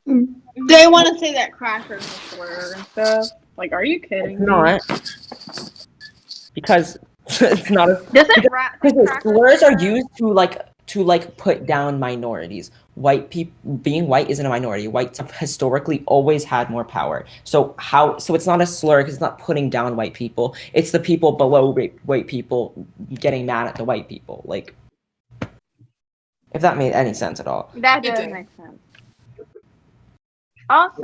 They want to say that crackers are slur and stuff. Like, are you kidding me? Not because it's not a Doesn't because slurs are used to put down minorities. White people being white isn't a minority. Whites have historically always had more power. So it's not a slur because it's not putting down white people. It's the people below white people getting mad at the white people. Like, if that made any sense at all. That does make sense. Also,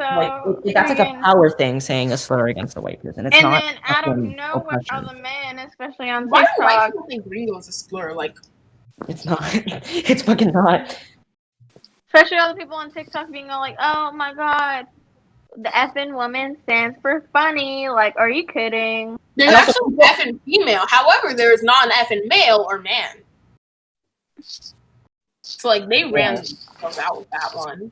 That's like a power thing saying a slur against a white person. It's and not. then out of nowhere, oppression. all the men, especially on Why do white TikTok, people think gringo is a slur? Like, It's not. It's fucking not. especially all the people on TikTok being all like, "Oh my god, the effing woman stands for funny." Like, are you kidding? there's actually effing female. However, there is not an effing male or man. So like they ran themselves out with that one.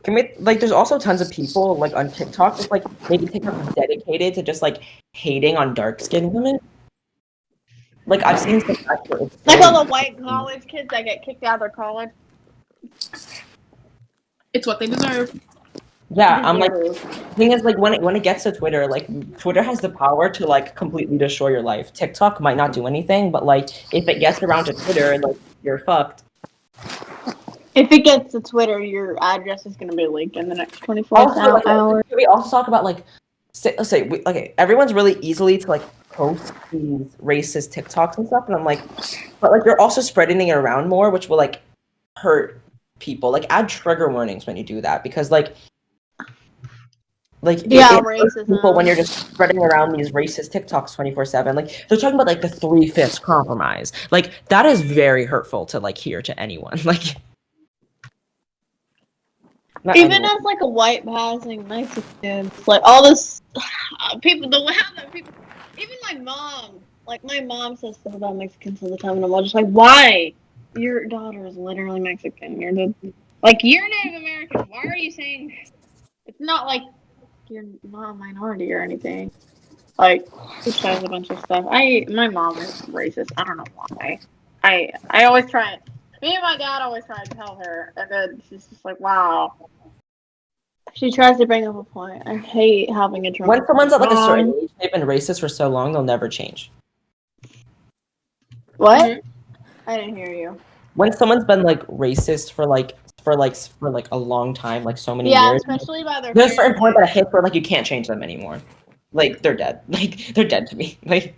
Can we like? There's also tons of people like on TikTok, just like maybe TikTok is dedicated to just like hating on dark skinned women. Like I've seen some Like all the white college kids that get kicked out of their college. It's what they deserve. Yeah, I'm like, the thing is like when it gets to Twitter, like Twitter has the power to like completely destroy your life. TikTok might not do anything, but like if it gets around to Twitter, like you're fucked. If it gets to Twitter, your address is going to be leaked in the next 24 hours. Can we also talk about like, let's say, okay, everyone's really easily to like post these racist TikToks and stuff, and I'm like, but like you're also spreading it around more, which will like hurt people. Like add trigger warnings when you do that, because like it hurts people when you're just spreading around these racist TikToks 24/7. Like they're talking about like the 3/5 compromise. Like that is very hurtful to like hear to anyone. Like. Even as like a white passing Mexican, like all this people, even my mom says stuff about Mexicans all the time, and I'm all just like, why? Your daughter is literally Mexican. You're Native American. Why are you saying? It's not like you're not a minority or anything. Like, she says a bunch of stuff. My mom is racist. I don't know why. I always try it. Me and my dad always try to tell her, and then she's just like, wow. She tries to bring up a point. I hate having a drunk. When someone's at like a certain age, they've been racist for so long, they'll never change. What? Mm-hmm. I didn't hear you. When someone's been like racist for a long time, like so many years. Yeah, especially by their there's a certain point that I hit where like you can't change them anymore. Like they're dead. Like they're dead to me. Like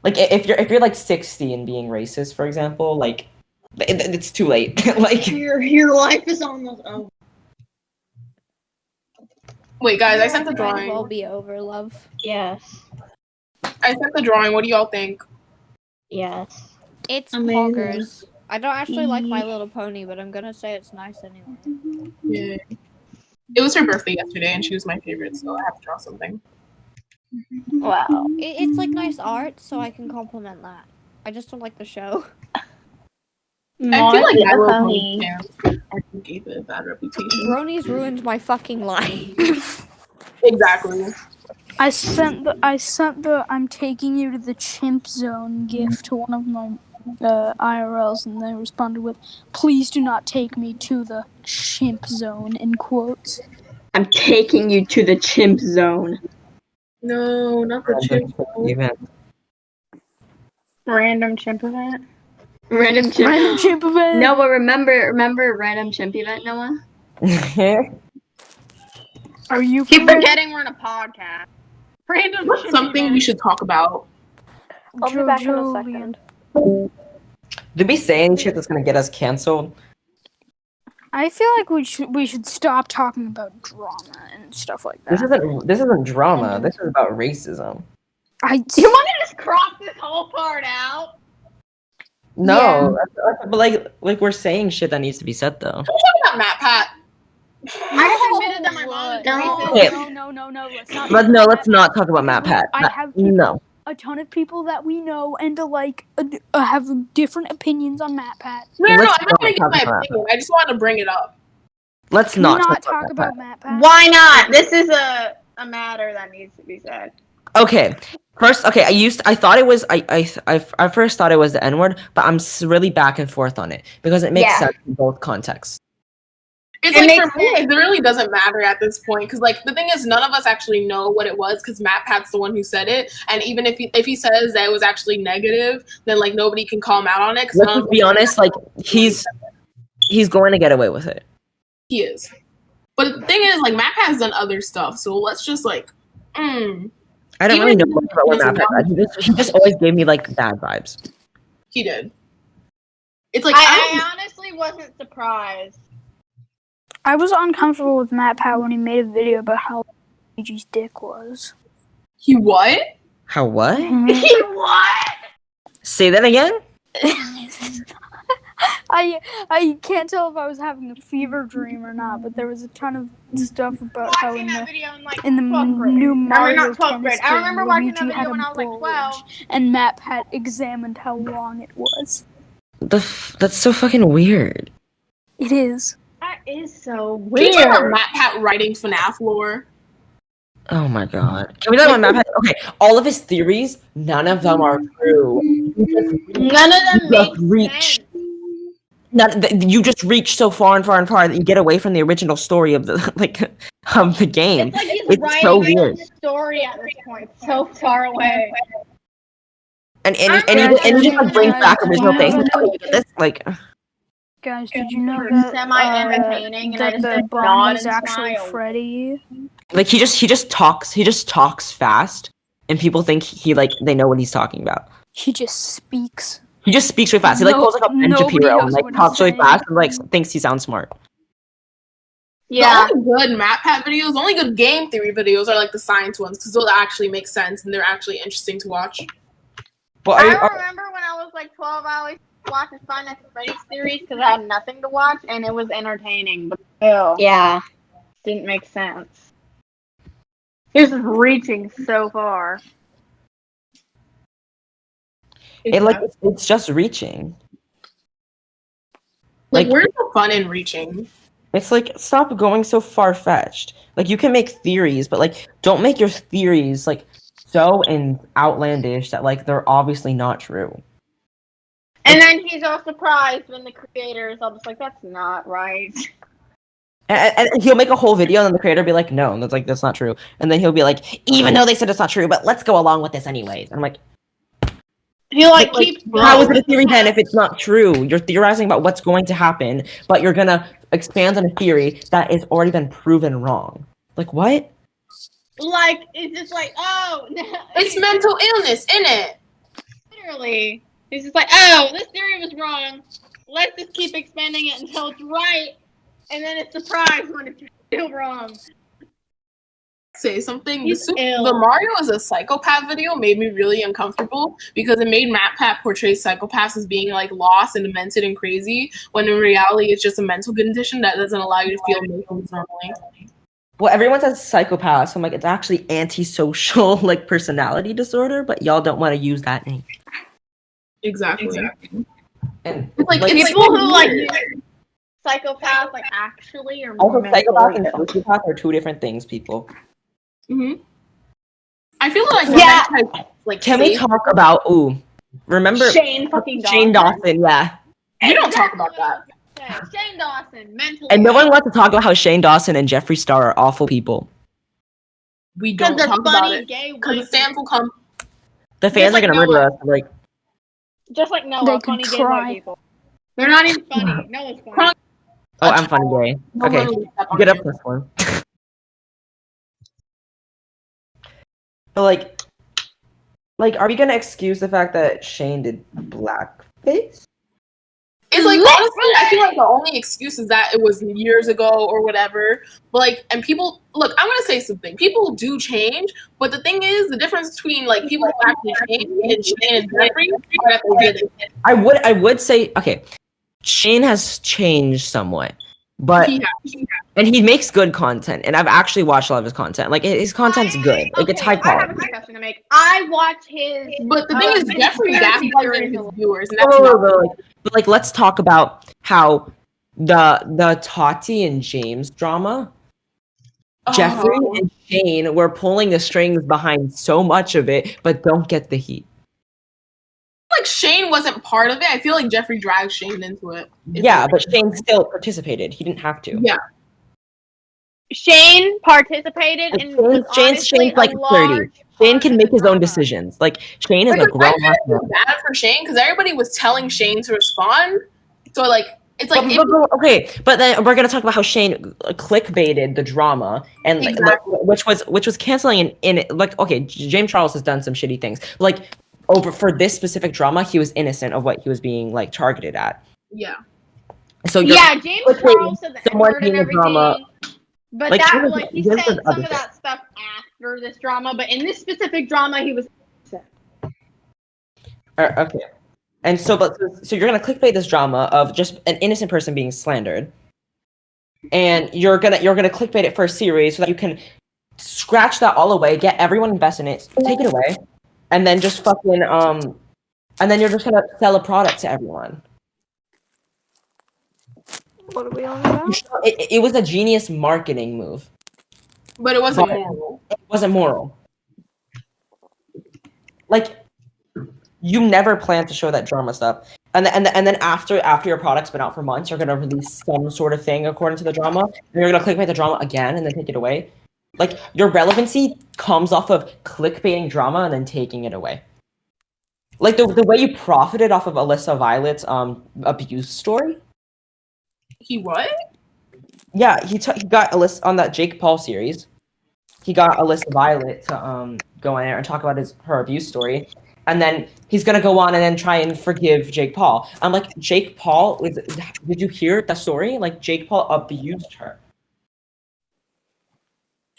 if you're like 60 and being racist, for example, like it's too late. Like your life is almost over. Wait, guys, I sent the drawing. It will be over, love. Yes. I sent the drawing. What do y'all think? Yes. It's poggers. I don't actually like My Little Pony, but I'm gonna say it's nice anyway. Yeah. It was her birthday yesterday, and she was my favorite, so I have to draw something. Wow. It's like nice art, so I can compliment that. I just don't like the show. I feel like More My Little funny. Pony fans gave it a bad reputation. Bronies ruined my fucking life. Exactly. I sent the I'm taking you to the chimp zone gift to one of my IRLs, and they responded with, "Please do not take me to the chimp zone," in quotes. I'm taking you to the chimp zone. No, not the chimp. Event. Random chimp event. Random chimp. Random chimp event. No, but remember random chimp event, Noah? Are you Keep prepared? forgetting we're in a podcast. Random What's chimp something event. we should talk about? I'll be back in a Jojo second. Did we say any shit that's gonna get us canceled? I feel like we should stop talking about drama and stuff like that. This isn't drama. This is about racism. You want to just crop this whole part out? No, but like we're saying shit that needs to be said though. Can we talk about matpat? I just admitted that my mom is racist. No. Let's not. But no, let's not talk about matpat. I have people, No. a ton of people that we know and have different opinions on matpat. No, Let's I'm not gonna give not my talk about opinion. I just wanted to bring it up. Let's Can we not not talk about matpat? Why not? This is a matter that needs to be said. Okay. First, okay, I thought it was I first thought it was the N-word, but I'm really back and forth on it because it makes sense in both contexts. It's It like makes for me, sense. it really doesn't matter at this point because like the thing is, none of us actually know what it was because matpat's the one who said it, and even if he says that it was actually negative, then like nobody can call him out on it. Let's just be honest, like he's going to get away with it. He is. But the thing is, like Matpat has done other stuff, so let's just like. I don't really know much about what Matpat. He just always gave me like bad vibes. He did. It's like I honestly wasn't surprised. I was uncomfortable with matpat when he made a video about how Luigi's dick was. He what? How what? He what? Say that again? I can't tell if I was having a fever dream or not, but there was a ton of stuff about how Watching in that the video in like in the 12th grade. new I mean, Mario not 12th tennis grade. I game, remember watching that Luigi had video when a I was like bulge, 12. and matpat examined how long it was. That's so fucking weird. It is. That is so Can you talk about weird. Matpat writing FNAF lore? Oh my god. Can we talk about Matpat? Okay, all of his theories, none of them are true. None of them make sense. You just reach so far and far and far that you get away from the original story of the of the game. It's like he's It's writing so his own weird. story at this point, so far away. And you just like bring back original things. This like Guys, did you know that Semi-entertaining, and I that just the like nod bunny is and actually smile. Freddy? like he just talks fast, and people think they know what he's talking about. He just speaks. He just speaks really fast. He like No- pulls like a Ben nobody Shapiro and knows like what talks he's really saying. fast and like thinks he sounds smart. Yeah. The only good Matpat videos, the only good game theory videos are like the science ones because those actually make sense and they're actually interesting to watch. Well, I remember when I was like 12, I always watched Five Nights at Freddy's series because I had nothing to watch and it was entertaining, but still, Yeah. didn't make sense. He was just reaching so far. it's just reaching. Like, like- where's the fun in reaching? It's like stop going so far fetched. Like you can make theories, but like don't make your theories like so outlandish that like they're obviously not true. And then he's all surprised when the creator is all just like, that's not right. And he'll make a whole video, and then the creator will be like, "No, that's not true." And then he'll be like, "Even though they said it's not true, but let's go along with this anyways." And I'm like, He like keeps "How is it a theory then if it's not true? You're theorizing about what's going to happen, but you're gonna expand on a theory that has already been proven wrong." Like what? like, it's just like, oh, It's mental illness, innit? literally. He's just like, oh, this theory was wrong. Let's just keep expanding it until it's right. And then it's surprised when it's still wrong. Say something. He's ill. The Mario is a psychopath video made me really uncomfortable because it made Matpat portray psychopaths as being like lost and demented and crazy when in reality it's just a mental condition that doesn't allow you to feel emotions normally. Well, everyone says psychopath, so I'm like, it's actually antisocial, like, personality disorder, but y'all don't want to use that name. Exactly. And It's like People who like use psychopath like actually or also, mentally psychopath and ill. sociopath are two different things, people. I feel like Yeah. like Can we talk about remember Shane fucking Shane Dawson? Yeah. We don't talk about that. Shane Dawson, mentally And no ill. one wants to talk about how Shane Dawson and Jeffree Star are awful people. We Because don't they're talk about funny it. gay Because the white fans will come. The fans like are gonna murder us. Like, just like Noah, They funny could gay white try. people. They're not even funny. Noah's funny. oh, I'm funny gay. No Okay, one will step on get up it. this one. But like, are we gonna excuse the fact that Shane did blackface? It's like, honestly, I feel like the only excuse is that it was years ago or whatever. But like, and people, look, I'm gonna say something. People do change, but the thing is, the difference between like people who actually change and Shane and Jeffree are that they didn't. I would say, okay, Shane has changed somewhat, but and he makes good content, and I've actually watched a lot of his content. Like, his content's good. Like, it's high I have quality. a confession to make. I watch his. But the thing is, Jeffree gaslighting his viewers, and that's Oh, not. but like, let's talk about how the Tati and James drama. Jeffree and Shane were pulling the strings behind so much of it, but don't get the heat. Like Shane wasn't part of it. I feel like Jeffree dragged Shane into it. Yeah, but Shane still participated. He didn't have to. Yeah. Shane participated in Shane's like 30. Shane can make his own decisions. Like, Shane is a grown I feel bad for Shane because everybody was telling Shane to respond. So like, it's like okay, but then we're gonna talk about how Shane clickbaited the drama and like, which was canceling in like, okay, James Charles has done some shitty things. Like, over for this specific drama, he was innocent of what he was being like targeted at. Yeah. So James Charles said the N-word and everything. Drama, but like, that like he said some of that stuff after this drama, but in this specific drama, he was. Okay. And so you're gonna clickbait this drama of just an innocent person being slandered, and you're gonna clickbait it for a series so that you can scratch that all away, get everyone invested in it, take it away, and then just fucking and then you're just gonna sell a product to everyone. What are we on about? It was a genius marketing move, but it wasn't moral. It wasn't moral. Like, you never plan to show that drama stuff, and then after your product's been out for months, you're gonna release some sort of thing according to the drama, and you're gonna clickbait the drama again and then take it away. Like, your relevancy comes off of clickbaiting drama and then taking it away. Like, the way you profited off of Alyssa Violet's abuse story. He what? Yeah, he got Alyssa on that Jake Paul series. He got Alyssa Violet to go in there and talk about her abuse story. And then he's gonna go on and then try and forgive Jake Paul. I'm like, Jake Paul, did you hear the story? Like, Jake Paul abused her.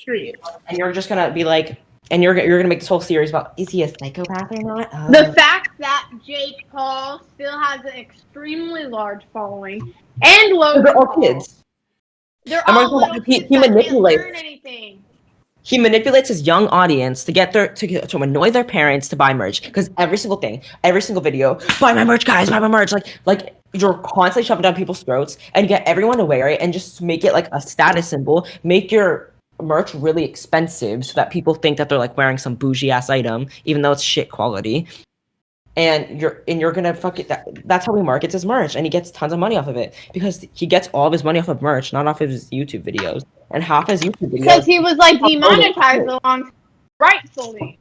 Period. And you're just gonna be like, and you're gonna make this whole series about, is he a psychopath or not? The fact that Jake Paul still has an extremely large following, and Logan they're all Paul, kids. They're all little kids he that manipulates. can't learn anything. He manipulates his young audience to get to annoy their parents to buy merch, because every single video, buy my merch, guys, buy my merch. Like you're constantly shoving down people's throats and get everyone to wear it and just make it like a status symbol. Make your merch really expensive so that people think that they're like wearing some bougie ass item, even though it's shit quality. And you're gonna fuck it. That's how he markets his merch, and he gets tons of money off of it because he gets all of his money off of merch, not off of his YouTube videos. And half his YouTube videos, because he was like demonetized along rightfully.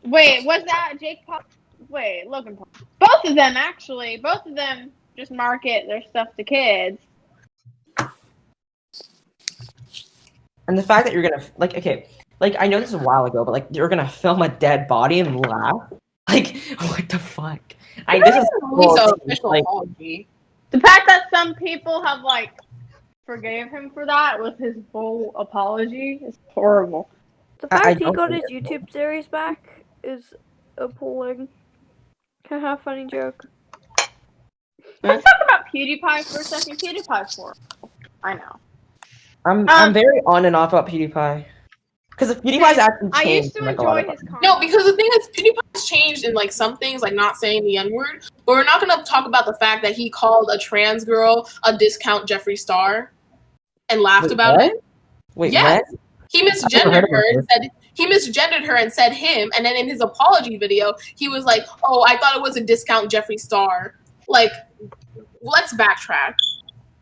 Wait, was that Jake Paul? Wait, Logan Paul. Both of them actually. Both of them just market their stuff to kids. And the fact that you're gonna like, I know this is a while ago, but like, you're gonna film a dead body and laugh. Like, what the fuck? This is so official apology. The fact that some people have like forgave him for that with his full apology is horrible. The fact he got his YouTube series back is appalling. Haha, funny joke. Let's talk about PewDiePie for a second. PewDiePie's horrible. I know. I'm very on and off about PewDiePie. Because if PewDiePie's actually changed, I used to like, a lot enjoy of his content. No, because the thing is, PewDiePie's changed in like some things, like not saying the N-word. But we're not gonna talk about the fact that he called a trans girl a discount Jeffree Star and laughed Wait, about what? it. Wait, Yes. what? He never misgendered heard her about and said he misgendered her and said him, and then in his apology video, he was like, "Oh, I thought it was a discount Jeffree Star." Like, let's backtrack.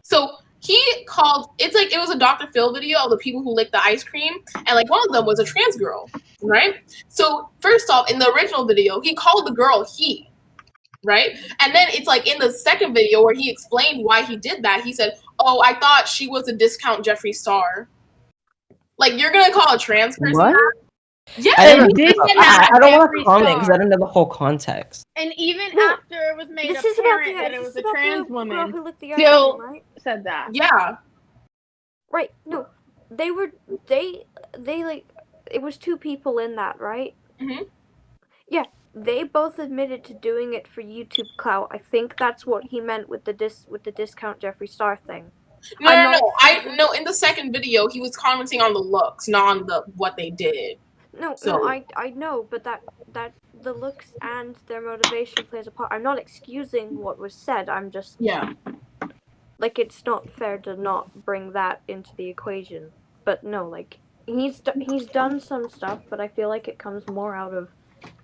So he called it's like it was a Dr. Phil video of the people who licked the ice cream, and like one of them was a trans girl, right? So first off, in the original video, he called the girl he, right? And then it's like in the second video where he explained why he did that, he said, "Oh, I thought she was a discount Jeffree Star." Like, you're gonna call a trans person What? that? Yeah. I And did I don't want to Jeffree comment because Star. I don't know the whole context. And even No, after it was made This is about apparent that it was a trans girl woman, who licked the ice still cream, right? said that. Yeah. Right. No, they like it was two people in that, right? Mhm. Yeah, they both admitted to doing it for YouTube clout. I think that's what he meant with the discount Jeffree Star thing. No. In the second video, he was commenting on the looks, not on the what they did. No, So- I know, but that the looks and their motivation plays a part. I'm not excusing what was said. I'm just Yeah. like it's not fair to not bring that into the equation. But no, like he's done some stuff, but I feel like it comes more out of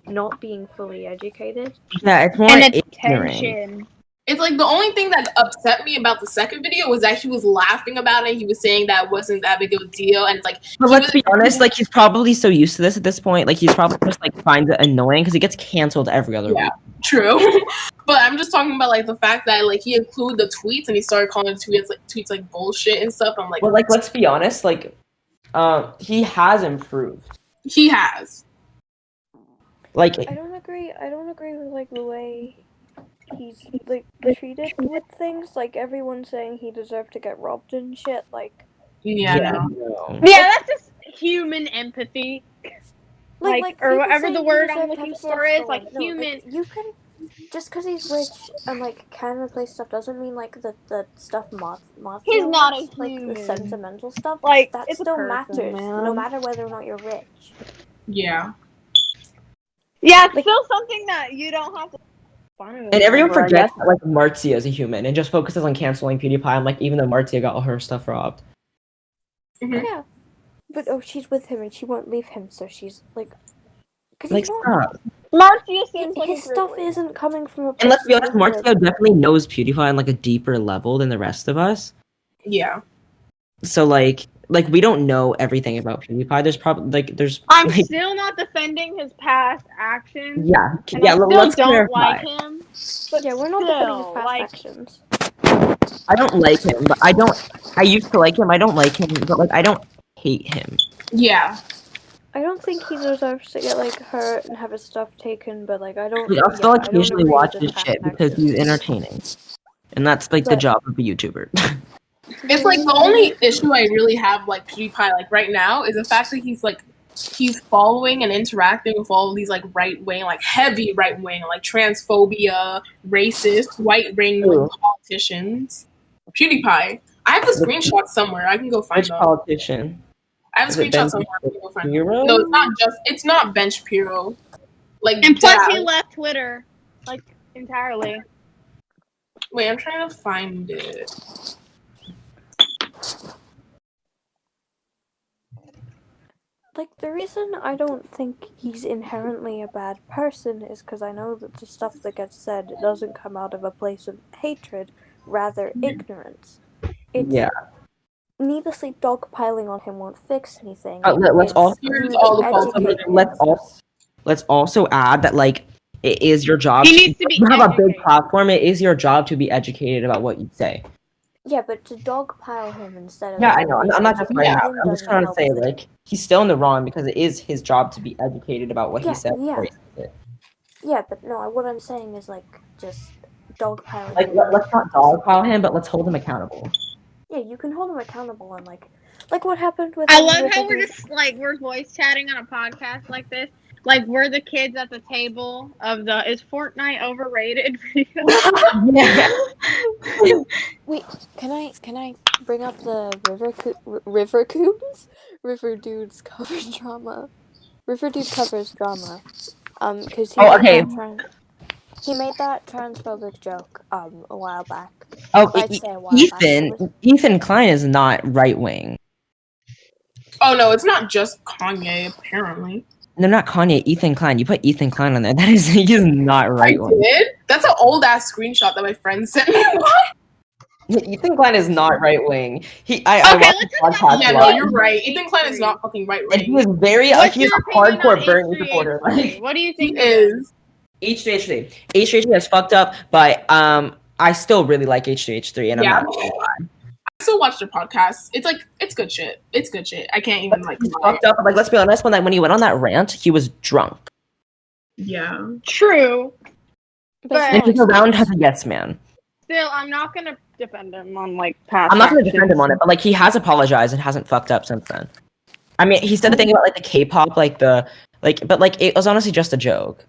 not being fully educated. Yeah, it's more And ignorant. attention. It's like the only thing that upset me about the second video was that he was laughing about it. He was saying that it wasn't that big of a deal, and it's like. But let's be honest, like he's probably so used to this at this point. Like he's probably just like finds it annoying because he gets canceled every other week. True. But I'm just talking about like the fact that like he included the tweets and he started calling the tweets like bullshit and stuff. I'm like, But like, let's be honest, like, he has improved. he has. Like, I don't agree with like the way he's like treated with things. Like everyone's saying he deserved to get robbed and shit. Like Yeah. No. no. Yeah, that's just human empathy. Like, or people whatever say the he word I'm deserved to have looking his for stuff is, stolen. like, No, human. you can just because he's rich and like can replace stuff doesn't mean like the stuff He's not a like human. the sentimental stuff. Like, that it's a still person, matters, man. no matter whether or not you're rich. Yeah. Yeah, it's still something that you don't have to. And everyone forgets that like Marzia is a human and just focuses on canceling PewDiePie. And like, even though Marzia got all her stuff robbed. Mhm. Yeah, but she's with him and she won't leave him, so she's like, because Like, he's not. stop. Marcia seems like His a great stuff lady. isn't coming from a. And let's be honest, person with Marzia definitely knows PewDiePie on like a deeper level than the rest of us. Yeah. So like we don't know everything about PewDiePie. There's probably there's. I'm like, still not defending his past actions. yeah, And yeah. I still Let's don't clarify. like him. But Yeah, we're not defending his still, past like, actions. I don't like him, but I used to like him. I don't like him, but like I don't hate him. Yeah. I don't think he deserves to get like hurt and have his stuff taken, but like I don't. Like, I'll still I don't occasionally agree watch with his past shit because actions. he's entertaining, and that's like the But- job of a YouTuber. It's like the only issue I really have like PewDiePie like right now is the fact that he's following and interacting with all of these like right wing, like heavy right wing, like transphobia, racist, white ring Who? politicians. PewDiePie. I have the screenshot somewhere. I can go find Which them. politician? I have a Is it screenshot Ben somewhere. I can go find them. Shapiro? No, it's not Ben Shapiro. Like, and plus yeah. he left Twitter, like, entirely. Wait, I'm trying to find it. Like the reason I don't think he's inherently a bad person is because I know that the stuff that gets said doesn't come out of a place of hatred, rather ignorance. It's Yeah. needlessly dogpiling on him won't fix anything. Let's It's also Here's being all the educated. let's also add that like it is your job. He needs to be you have a big educated. platform. It is your job to be educated about what you say. Yeah, but to dogpile him instead of Yeah, I know. I'm not just educating saying him that. I'm just doesn't trying to help say the- like he's still in the wrong because it is his job to be educated about what Yeah, he said. yeah. before he said it. Yeah, but no, what I'm saying is like just dogpiling Like him. let's not dogpile him, but let's hold him accountable. Yeah, you can hold him accountable and like what happened with. I love with how the we're dude- just, like, we're voice chatting on a podcast like this, Like we're the kids at the table of the "Is Fortnite overrated?" video. Yeah. Wait, can I bring up the River Coons? River Dudes covers drama. River Dude covers drama. Cause he Oh, made okay. he made that transphobic joke a while back. Oh, I'd say a while back. Ethan Klein is not right wing. Oh no, it's not just Kanye. Apparently, No, not Kanye. Ethan Klein. You put Ethan Klein on there. That is he is not right I wing. did. That's an old ass screenshot that my friend sent me. Ethan Klein is not right wing. I Okay, watched let's the talk podcast. about Yeah, a no, lot. you're right. Ethan Klein is not fucking right And he wing. is very What's he's your a opinion on hardcore Bernie H3H3? supporter. Like What do you He think of it? is. H3H3. H3H3 has fucked up, but I still really like H3H3, and Yeah. I'm not gonna lie. I still watch their podcasts. It's good shit. It's good shit. I can't even like He's lie. fucked up. Like, let's be honest. When he went on that rant, he was drunk. Yeah. True. But And he's around as a yes man. still, I'm not gonna defend him on like past. I'm not going to actions. defend him on it, but like he has apologized and hasn't fucked up since then. I mean, he said the thing about like the K-pop, but like it was honestly just a joke.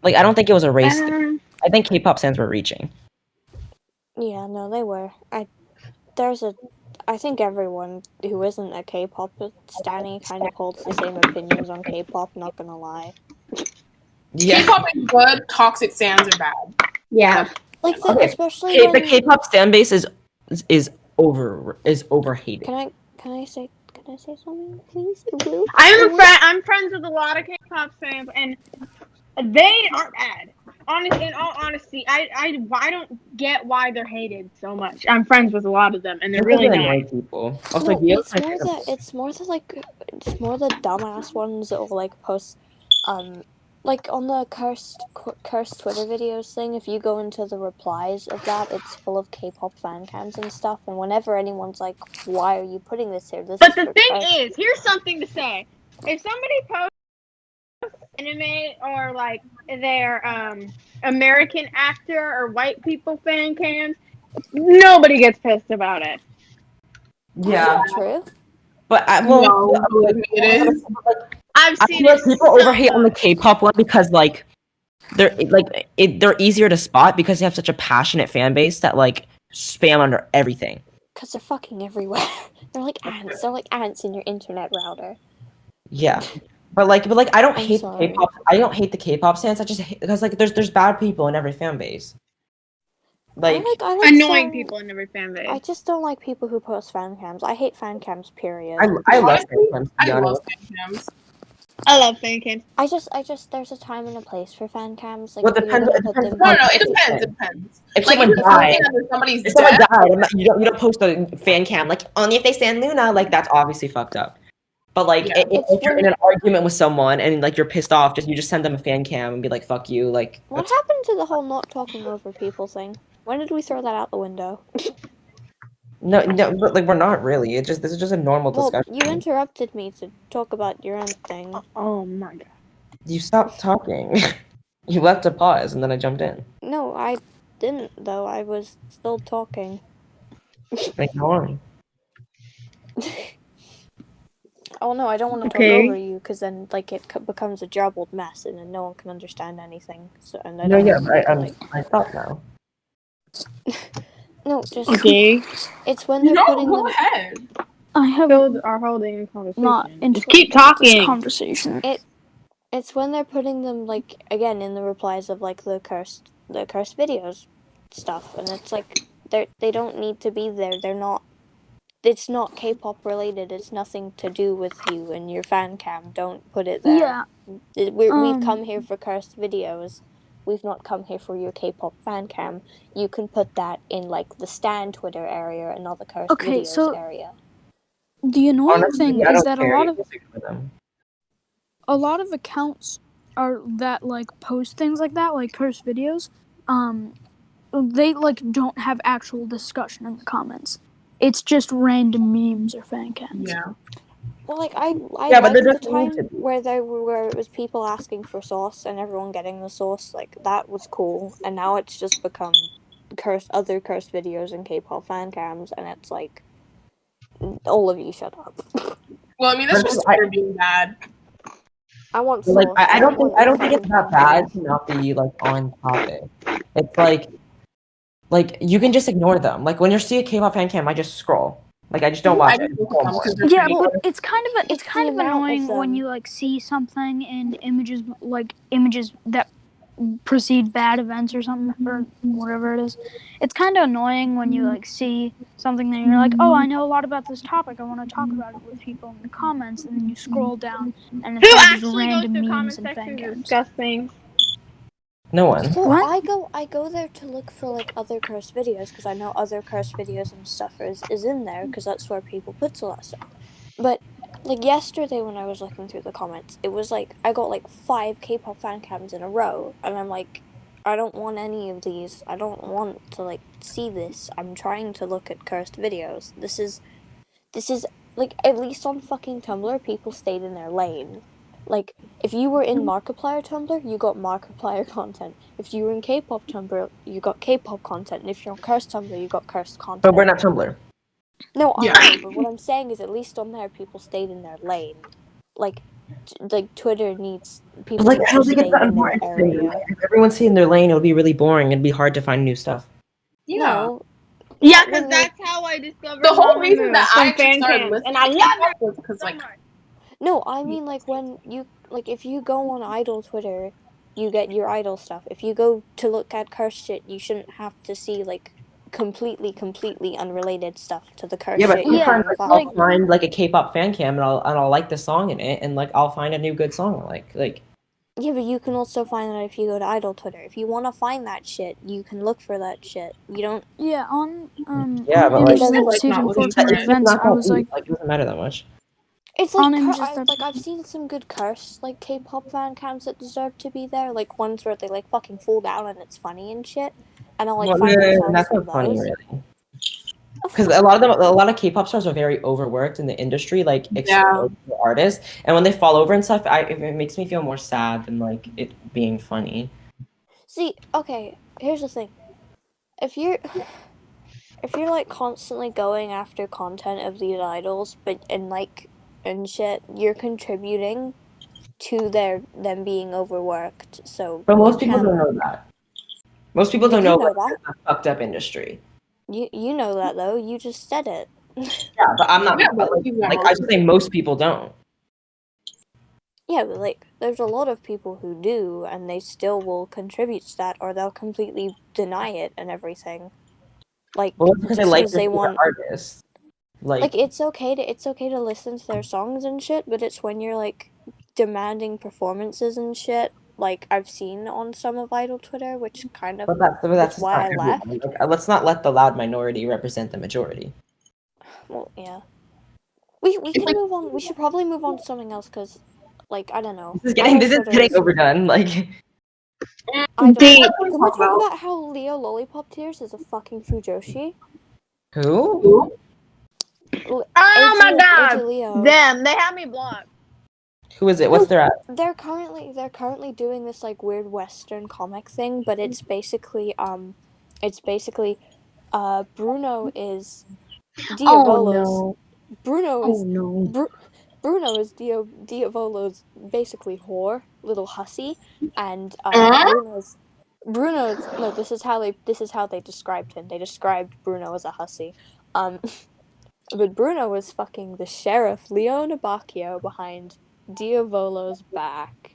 Like I don't think it was a race thing. I think K-pop fans were reaching. Yeah, no, they were. I think everyone who isn't a K-pop stan kind of holds the same opinions on K-pop. Not gonna lie. Yeah. K-pop is good. Toxic stands are bad. Yeah. Like Okay, especially the when K-pop fan base is overhated. Can I say something, please? Will? I'm friends with a lot of K-pop fans, and they aren't bad. In all honesty, I don't get why they're hated so much. I'm friends with a lot of them, and they're really nice. People. Also, No, Gio's it's more the dumbass ones that will like post, like on the cursed Twitter videos thing. If you go into the replies of that, it's full of K-pop fan cams and stuff. And whenever anyone's like, "Why are you putting this here?" But the thing is, here's something to say: if somebody posts anime or like their American actor or white people fan cams, nobody gets pissed about it. Yeah, true. but No, believe me, it is. I've I seen feel like it people so overhate on the much. K-pop one because like they're easier to spot because they have such a passionate fan base that like spam under everything. Because they're fucking everywhere. They're like ants. They're like ants in your internet router. Yeah, but like I don't I'm hate sorry. K-pop. I don't hate the K-pop fans. I just hate, because like there's bad people in every fan base. Like I like Annoying some- people in every fan base. I just don't like people who post fan cams. I hate fan cams, period. I love Honestly, fan cams, to I be love honest. fan cams. I love fan cams. I just there's a time and a place for fan cams. Like Well, if you're gonna put them, No, on- it depends. It depends. If Like someone if you're died, looking under somebody's if someone death, died, you don't post a fan cam like only if they stand Luna. Like that's obviously fucked up. But like Yeah. if you're in an argument with someone and like you're pissed off, you just send them a fan cam and be like "fuck you." Like what happened to the whole not talking over people thing? When did we throw that out the window? no, but like we're not really. This is just a normal Well, discussion. you interrupted me to talk about your own thing. Oh my god. You stopped talking. You left a pause and then I jumped in. No, I didn't though. I was still talking. Like go on. Oh no, I don't want to talk Okay. over you because then like it becomes a jumbled mess and then no one can understand anything. So and I No, don't yeah, want to, I thought now. No, just Okay. it's when they're no, putting go them. ahead. I have Are holding a conversation. not Just interrupted keep this talking. conversation. It's when they're putting them like again in the replies of like the cursed videos stuff, and it's like they don't need to be there. They're not. It's not K-pop related. It's nothing to do with you and your fan cam. Don't put it there. Yeah. We've come here for cursed videos. We've not come here for your K-pop fan cam. You can put that in like the Stan Twitter area and not the cursed Okay, videos so- area. The annoying Honestly, thing I is don't that care. a lot You of can stick with them. accounts are that like post things like that, like cursed videos. They like don't have actual discussion in the comments. It's just random memes or fan cams. Yeah. Well, like I Yeah, but liked there the doesn't need time to be. where it was people asking for sauce and everyone getting the sauce. Like that was cool, and now it's just become other cursed videos and K-pop fan cams, and it's like all of you shut up. Well, I mean that's just Twitter being bad. I want But, like, sauce. I don't want think it's that bad to not be like on topic. It's like you can just ignore them. Like when you see a K-pop fan cam, I just scroll. Like I just don't watch I it. just look at them because they're Yeah, pretty. but it's kind it's of the amount of annoying when them. you like see something in images that precede bad events or something or whatever it is. It's kind of annoying when you like see something and you're like, oh, I know a lot about this topic. I want to talk about it with people in the comments, and then you scroll down and it's Who all just actually goes random to memes comment and section fan to cams. discuss things? No one. Well, What? I go there to look for like other cursed videos because I know other cursed videos and stuff is in there because that's where people put a lot of stuff. But like yesterday when I was looking through the comments, it was like I got like 5 K-pop fan cams in a row, and I'm like, I don't want any of these. I don't want to like see this. I'm trying to look at cursed videos. This is like at least on fucking Tumblr, people stayed in their lane. Like if you were in Markiplier Tumblr, you got Markiplier content. If you were in K-pop Tumblr, you got K-pop content. And if you're on cursed Tumblr, you got cursed content. But we're not Tumblr. No, I Yeah. know, but what I'm saying is at least on there, people stayed in their lane. Like Twitter needs people But like to I don't just think it's stay that in their important. To stay in their area. lane. If everyone's staying in their lane, it would be really boring. It'd be hard to find new stuff. Yeah. No. Yeah, when because you- that's how I discovered The whole Mama reason Moo that I from actually fan started cams, listening and I to love K-pop it was because so like much. No, I mean like when you like if you go on Idol Twitter, you get your Idol stuff. If you go to look at cursed shit, you shouldn't have to see like completely unrelated stuff to the cursed Yeah, but shit you're Yeah, trying to I'll find. find like a K-pop fan cam and I'll like the song in it and like I'll find a new good song I like. Like Yeah, but you can also find that if you go to Idol Twitter. If you want to find that shit, you can look for that shit. You don't. yeah, on Yeah, on but, images like- that like, season not before looking it's current for it. events, not I that was deep. like, Like it doesn't matter that much. It's like on images that like I've seen some good cursed like K-pop fan cams that deserve to be there. Like ones where they like fucking fall down and it's funny and shit. And I'll like Well, find the songs that's from not funny those. really. Because a lot of K-pop stars are very overworked in the industry, like exposed to artists, and when they fall over and stuff, it makes me feel more sad than like it being funny. See, okay, here's the thing. If you're like constantly going after content of these idols, but and shit, you're contributing to them being overworked. So But most you people can't. don't know that. Most people Yeah, don't you know know like, that. it's a fucked up industry. You know that though. You just said it. Yeah, but I'm not Yeah, but like I just say most people don't. Yeah, but like, there's a lot of people who do, and they still will contribute to that, or they'll completely deny it and everything. Like, Well, it's because they just like because their they favorite want. artists. Like, it's okay to listen to their songs and shit, but it's when you're like demanding performances and shit. Like I've seen on some of Idol Twitter, which kind of that's why not I left. everyone. Like, let's not let the loud minority represent the majority. Well, yeah. We can move on. We should probably move on to something else because, like, I don't know. This is getting overdone. Like I don't. Deep. Can we talk about how Leo Lollipop Tears is a fucking fujoshi? who? Oh my god! Leo. Them, they have me blocked. Who is it? What's their ad? They're currently doing this like weird Western comic thing, but it's basically Bruno is Diavolo's. Bruno is Diavolo's basically whore, little hussy, and Bruno's no. This is how they described him. They described Bruno as a hussy. But Bruno was fucking the sheriff Leona Bacchio behind Diavolo's back,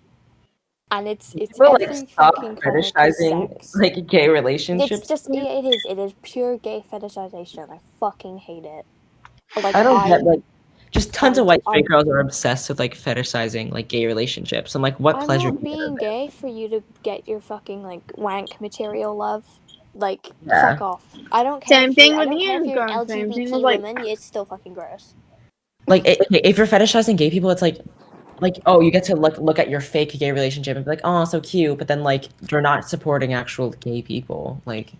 and it's People like every stop fucking comic is fetishizing sex. like gay relationships. It's just it is pure gay fetishization. I fucking hate it. Like I don't get like just tons of white straight girls are obsessed with like fetishizing like gay relationships. I'm like, what I'm pleasure? not being gay for you to get your fucking like wank material love. Like Yeah. fuck off. I don't care. Same if thing you're, I with don't care if you're an unicorn. Same thing LGBT with like. woman. It's still fucking gross. Like if you're fetishizing gay people, it's like oh, you get to look at your fake gay relationship and be like, oh, so cute, but then like you're not supporting actual gay people. Like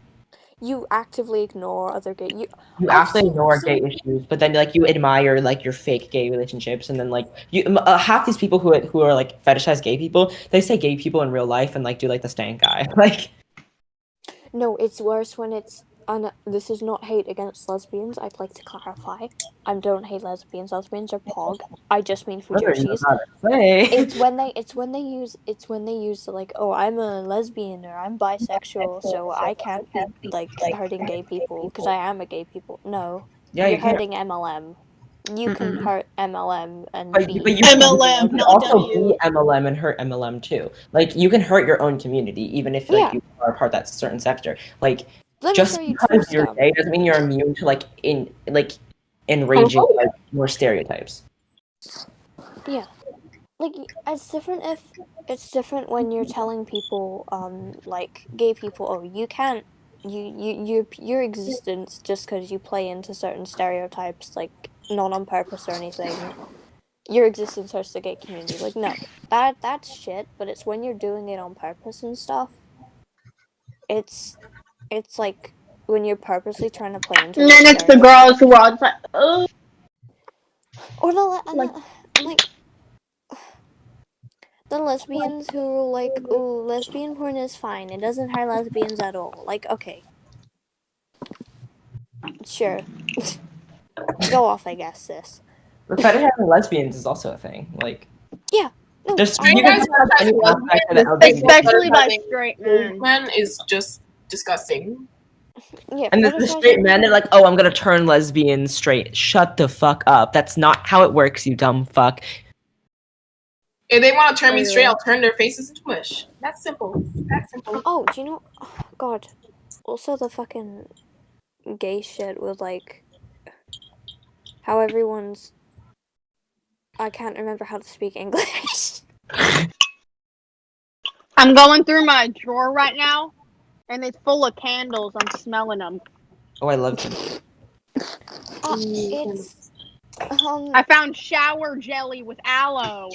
You actively ignore other gay. you actually ignore gay issues, but then like you admire like your fake gay relationships, and then like you half these people who are like fetishize gay people, they say gay people in real life and like do like the stank guy. Like No, it's worse when it's and this is not hate against lesbians. I'd like to clarify. I don't hate lesbians. Lesbians are pog. I just mean fujoshis. It's when they use like, oh, I'm a lesbian or I'm bisexual, so I can't be like hurting gay people because I am a gay people. No, Yeah, you're you can. hurting MLM. You can hurt MLM and But be you MLM, can not also W. be MLM and hurt MLM too. Like you can hurt your own community even if like Yeah. you are a part of that certain sector. Like Let me just show you because true you're stuff. gay doesn't mean you're immune to like enraging like more stereotypes. Yeah, like it's different when you're telling people, like gay people, oh, you can't, your existence just because you play into certain stereotypes, like not on purpose or anything. Your existence hurts the gay community. Like no, that's shit. But it's when you're doing it on purpose and stuff. It's like when you're purposely trying to play into. And then it's the girls who are just like, oh. Or like the lesbians who are like, oh, lesbian porn is fine. It doesn't hurt lesbians at all. Like, okay. Sure. Go off, I guess, sis. The fetishizing lesbians is also a thing. Like Yeah. No, just I you know. can have any aspect of the LGBT. Especially by straight men. Man is just disgusting. Yeah, And the straight men, they're like, oh, I'm gonna turn lesbian straight. Shut the fuck up. That's not how it works, you dumb fuck. If they want to turn me straight, I'll turn their faces into mush. That's simple. That's simple. Oh, do you know? Oh, God. Also, the fucking gay shit with like how everyone's. I can't remember how to speak English. I'm going through my drawer right now, and it's full of candles. I'm smelling them. Oh, I love him. It's I found shower jelly with aloe.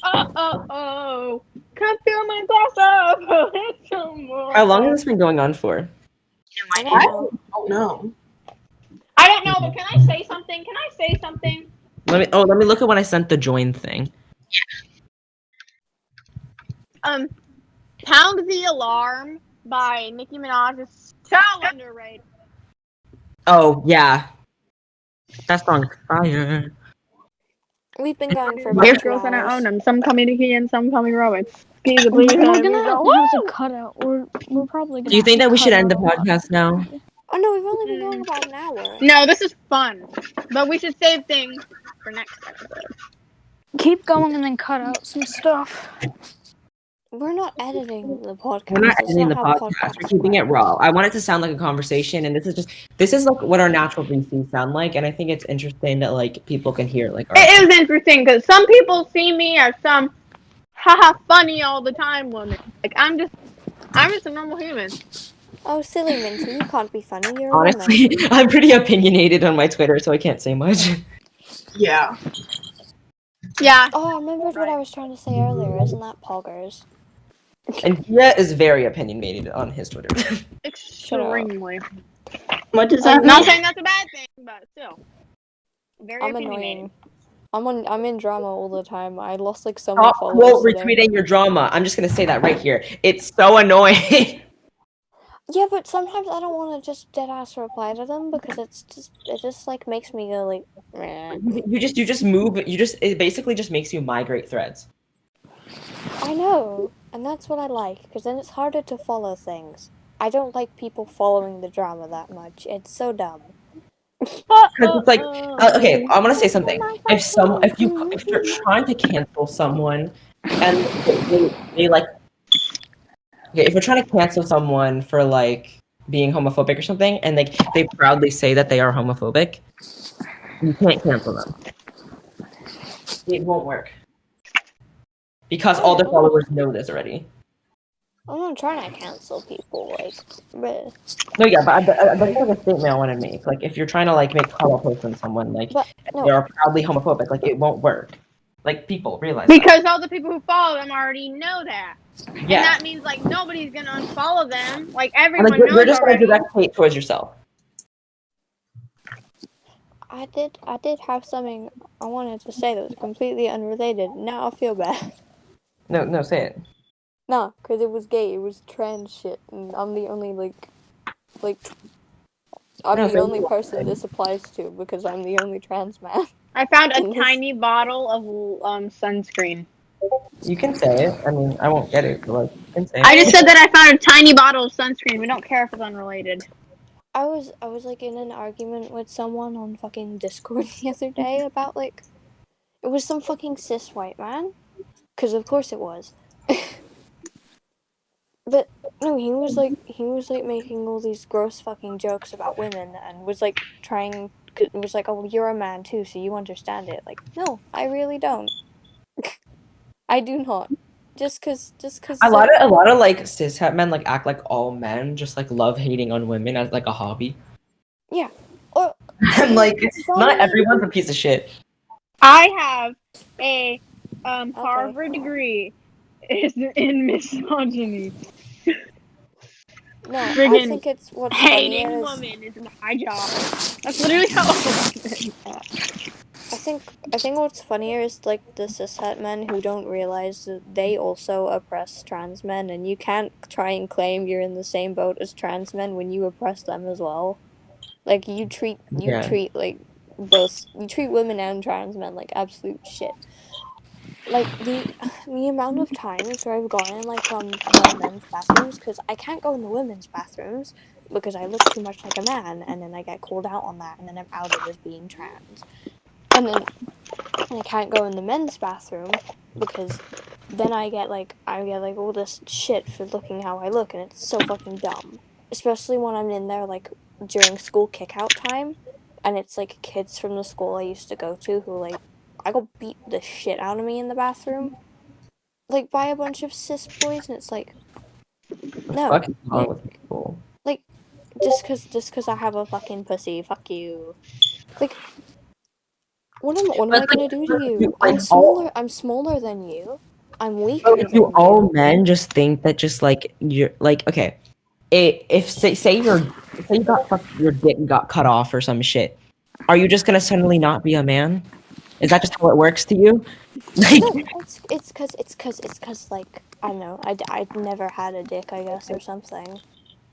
Oh. Come fill my glass up. It's some more. How long has this been going on for? I don't know. Oh no. I don't know, but can I say something? Let me look at when I sent the join thing. Pound the Alarm by Nicki Minaj is so underrated. Oh yeah. That song's fire. We've been going for There's about 2 girls and I own hours. them. Some call me Nicki and some call me Rowan. We're gonna have to cut out. We're probably gonna. Do you think that we should cut end the out a lot. podcast now? Oh no, we've only been going about an hour. No, this is fun. But we should save things for next episode. Keep going and then cut out some stuff. We're not editing the podcast. We're not That's editing the how podcast. We're keeping it raw. I want it to sound like a conversation, and this is like what our natural VCs sound like, and I think it's interesting that like people can hear like. It is interesting because some people see me as some haha funny all the time woman. Like I'm just a normal human. Oh, silly Minty, you can't be funny. You're a Honestly, woman. I'm pretty opinionated on my Twitter, so I can't say much. Yeah. Yeah. Oh, I remembered what I was trying to say earlier. Isn't that poggers? And Gia is very opinionated on his Twitter. Extremely. What does I'm that not mean? saying that's a bad thing, but still. Very I'm opinionated. annoying. I'm in drama all the time. I lost like so many Stop followers quote today. retweeting your drama. I'm just gonna say that right here. It's so annoying. Yeah, but sometimes I don't want to just dead ass reply to them because it just like makes me go like. Meh. you just move. It basically just makes you migrate threads. I know, and that's what I like because then it's harder to follow things. I don't like people following the drama that much. It's so dumb. Because it's like, okay, I want to say something. If you're trying to cancel someone, and they like, okay, if you're trying to cancel someone for like being homophobic or something, and like they proudly say that they are homophobic, you can't cancel them. It won't work because all their followers know this already. I'm not trying to cancel people, like. Bleh. No, yeah, but that's like a statement I want to make. Like, if you're trying to like make color posts on someone, like they are proudly homophobic, like it won't work. Like people realize because all the people who follow them already know that. that. And Yeah, that means like nobody's gonna unfollow them. Like and everyone like, knows you're just already. gonna direct hate towards yourself. I did have something I wanted to say that was completely unrelated. Now I feel bad. No, say it. Nah, because it was gay. It was trans shit, and I'm the only I'm No, the so- only person this applies to because I'm the only trans man. I found a In this- tiny bottle of sunscreen. You can say it. I mean, I won't get it, but like, you can say it. I just said that I found a tiny bottle of sunscreen. We don't care if it's unrelated. I was like in an argument with someone on fucking Discord the other day about like it was some fucking cis white man, because of course it was. But no, he was like making all these gross fucking jokes about women and was like oh, you're a man too, so you understand it. Like, no, I really don't. I do not. Just cause A lot of like cishet men like act like all men just like love hating on women as like a hobby. yeah. Or And like some- not everyone's a piece of shit. I have a Harvard degree in misogyny. No, I Friggin' think it's what's Hating funnier is women is my job. That's literally how I think what's funnier is like the cishet men who don't realize that they also oppress trans men, and you can't try and claim you're in the same boat as trans men when you oppress them as well. Like you treat like both you treat women and trans men like absolute shit. Like the amount of times where I've gone in like the men's bathrooms, because I can't go in the women's bathrooms because I look too much like a man, and then I get called out on that, and then I'm outed as being trans. And then I can't go in the men's bathroom because then I get like all this shit for looking how I look, and it's so fucking dumb. Especially when I'm in there like during school kickout time, and it's like kids from the school I used to go to who like I got beat the shit out of me in the bathroom, like by a bunch of cis boys, and it's like, no, Fuck is wrong with people? like just cause I have a fucking pussy, fuck you. Like, what am I gonna do to you? I'm smaller than you. I'm weaker So than do all you. men just think that just like you're like okay, if say you got your dick got cut off or some shit, are you just gonna suddenly not be a man? Is that just how it works to you? Like, No, it's cause like I don't know. I'd never had a dick, I guess, or something.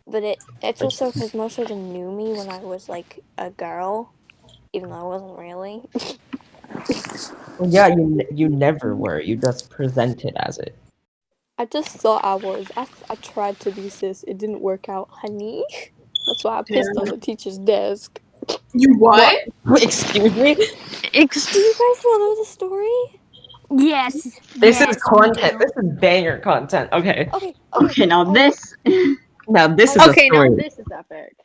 But it's also because most of them knew me when I was like a girl, even though I wasn't really. well, yeah, you never were. You just presented as it. I just thought I was. I tried to be cis. It didn't work out, honey. That's why I pissed on the teacher's desk. You what? Excuse me. Do you guys want to know the story? Yes. This yes, is content. we do. This is banger content. Okay. Okay, now this. Now this is a Okay, now story. this is epic.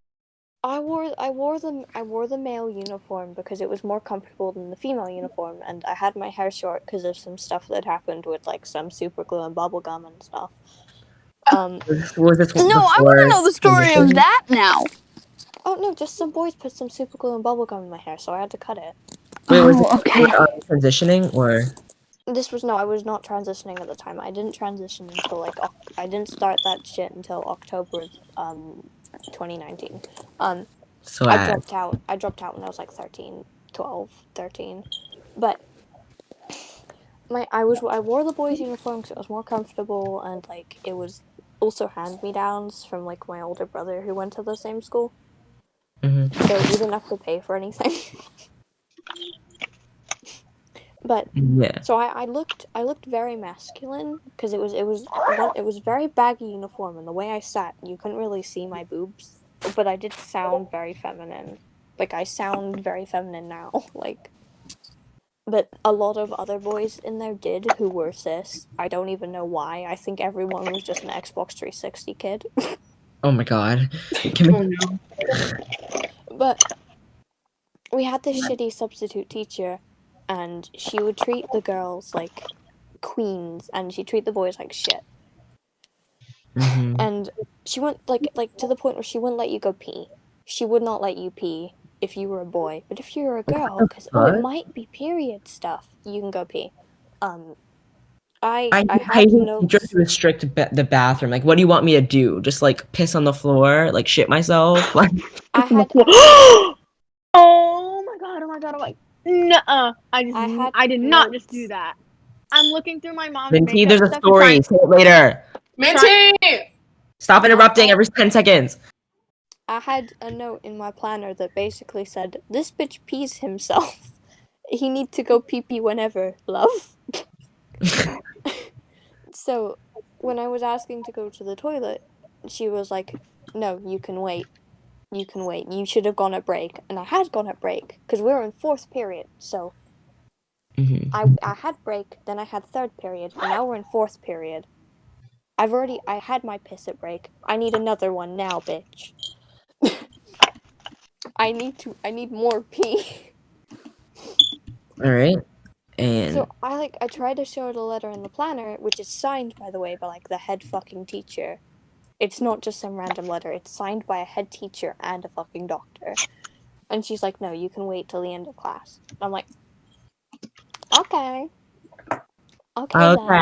I wore the male uniform because it was more comfortable than the female uniform, and I had my hair short because of some stuff that happened with like some super glue and bubble gum and stuff. Was this No, I want to know the story of that now. Oh no, just some boys put some super glue and bubble gum in my hair, so I had to cut it. Wait, was Oh, it okay. transitioning or? I was not transitioning at the time. I didn't transition until like I didn't start that shit until October 2019. So I dropped out when I was like 12, 13. But I wore the boys' uniform because it was more comfortable, and like it was also hand-me-downs from like my older brother who went to the same school. Mhm. So we didn't have to pay for anything. But Yeah. so I looked very masculine because it was very baggy uniform, and the way I sat, you couldn't really see my boobs, but I did sound very feminine. Like I sound very feminine now, like. But a lot of other boys in there did who were cis. I don't even know why. I think everyone was just an Xbox 360 kid. Oh my god. Can we? But we had this shitty substitute teacher, and she would treat the girls like queens, and she'd treat the boys like shit. Mhm. And she went like to the point where she wouldn't let you go pee. She would not let you pee if you were a boy, but if you were a girl, because it might be period stuff, you can go pee. I had notes. Just restrict the bathroom. Like, what do you want me to do? Just like piss on the floor, like shit myself. Like, Oh my god! Nuh-uh. I did not just do that. I'm looking through my mom's Minty, makeup there's a stuff to story. find. Say it later. Minty! Stop interrupting every 10 seconds. I had a note in my planner that basically said, "This bitch pees himself. He need to go pee-pee whenever, love." So, when I was asking to go to the toilet, she was like, "No, you can wait. You can wait. You should have gone at break." And I had gone at break, because we were in 4th period, so I had break, then I had 3rd period, and now we're in 4th period. I had my piss at break. I need another one now, bitch. I need more pee. Alright. And So I tried to show her the letter in the planner, which is signed, by the way, by like the head fucking teacher. It's not just some random letter. It's signed by a head teacher and a fucking doctor. And she's like, "No, you can wait till the end of class." And I'm like, okay. Okay. So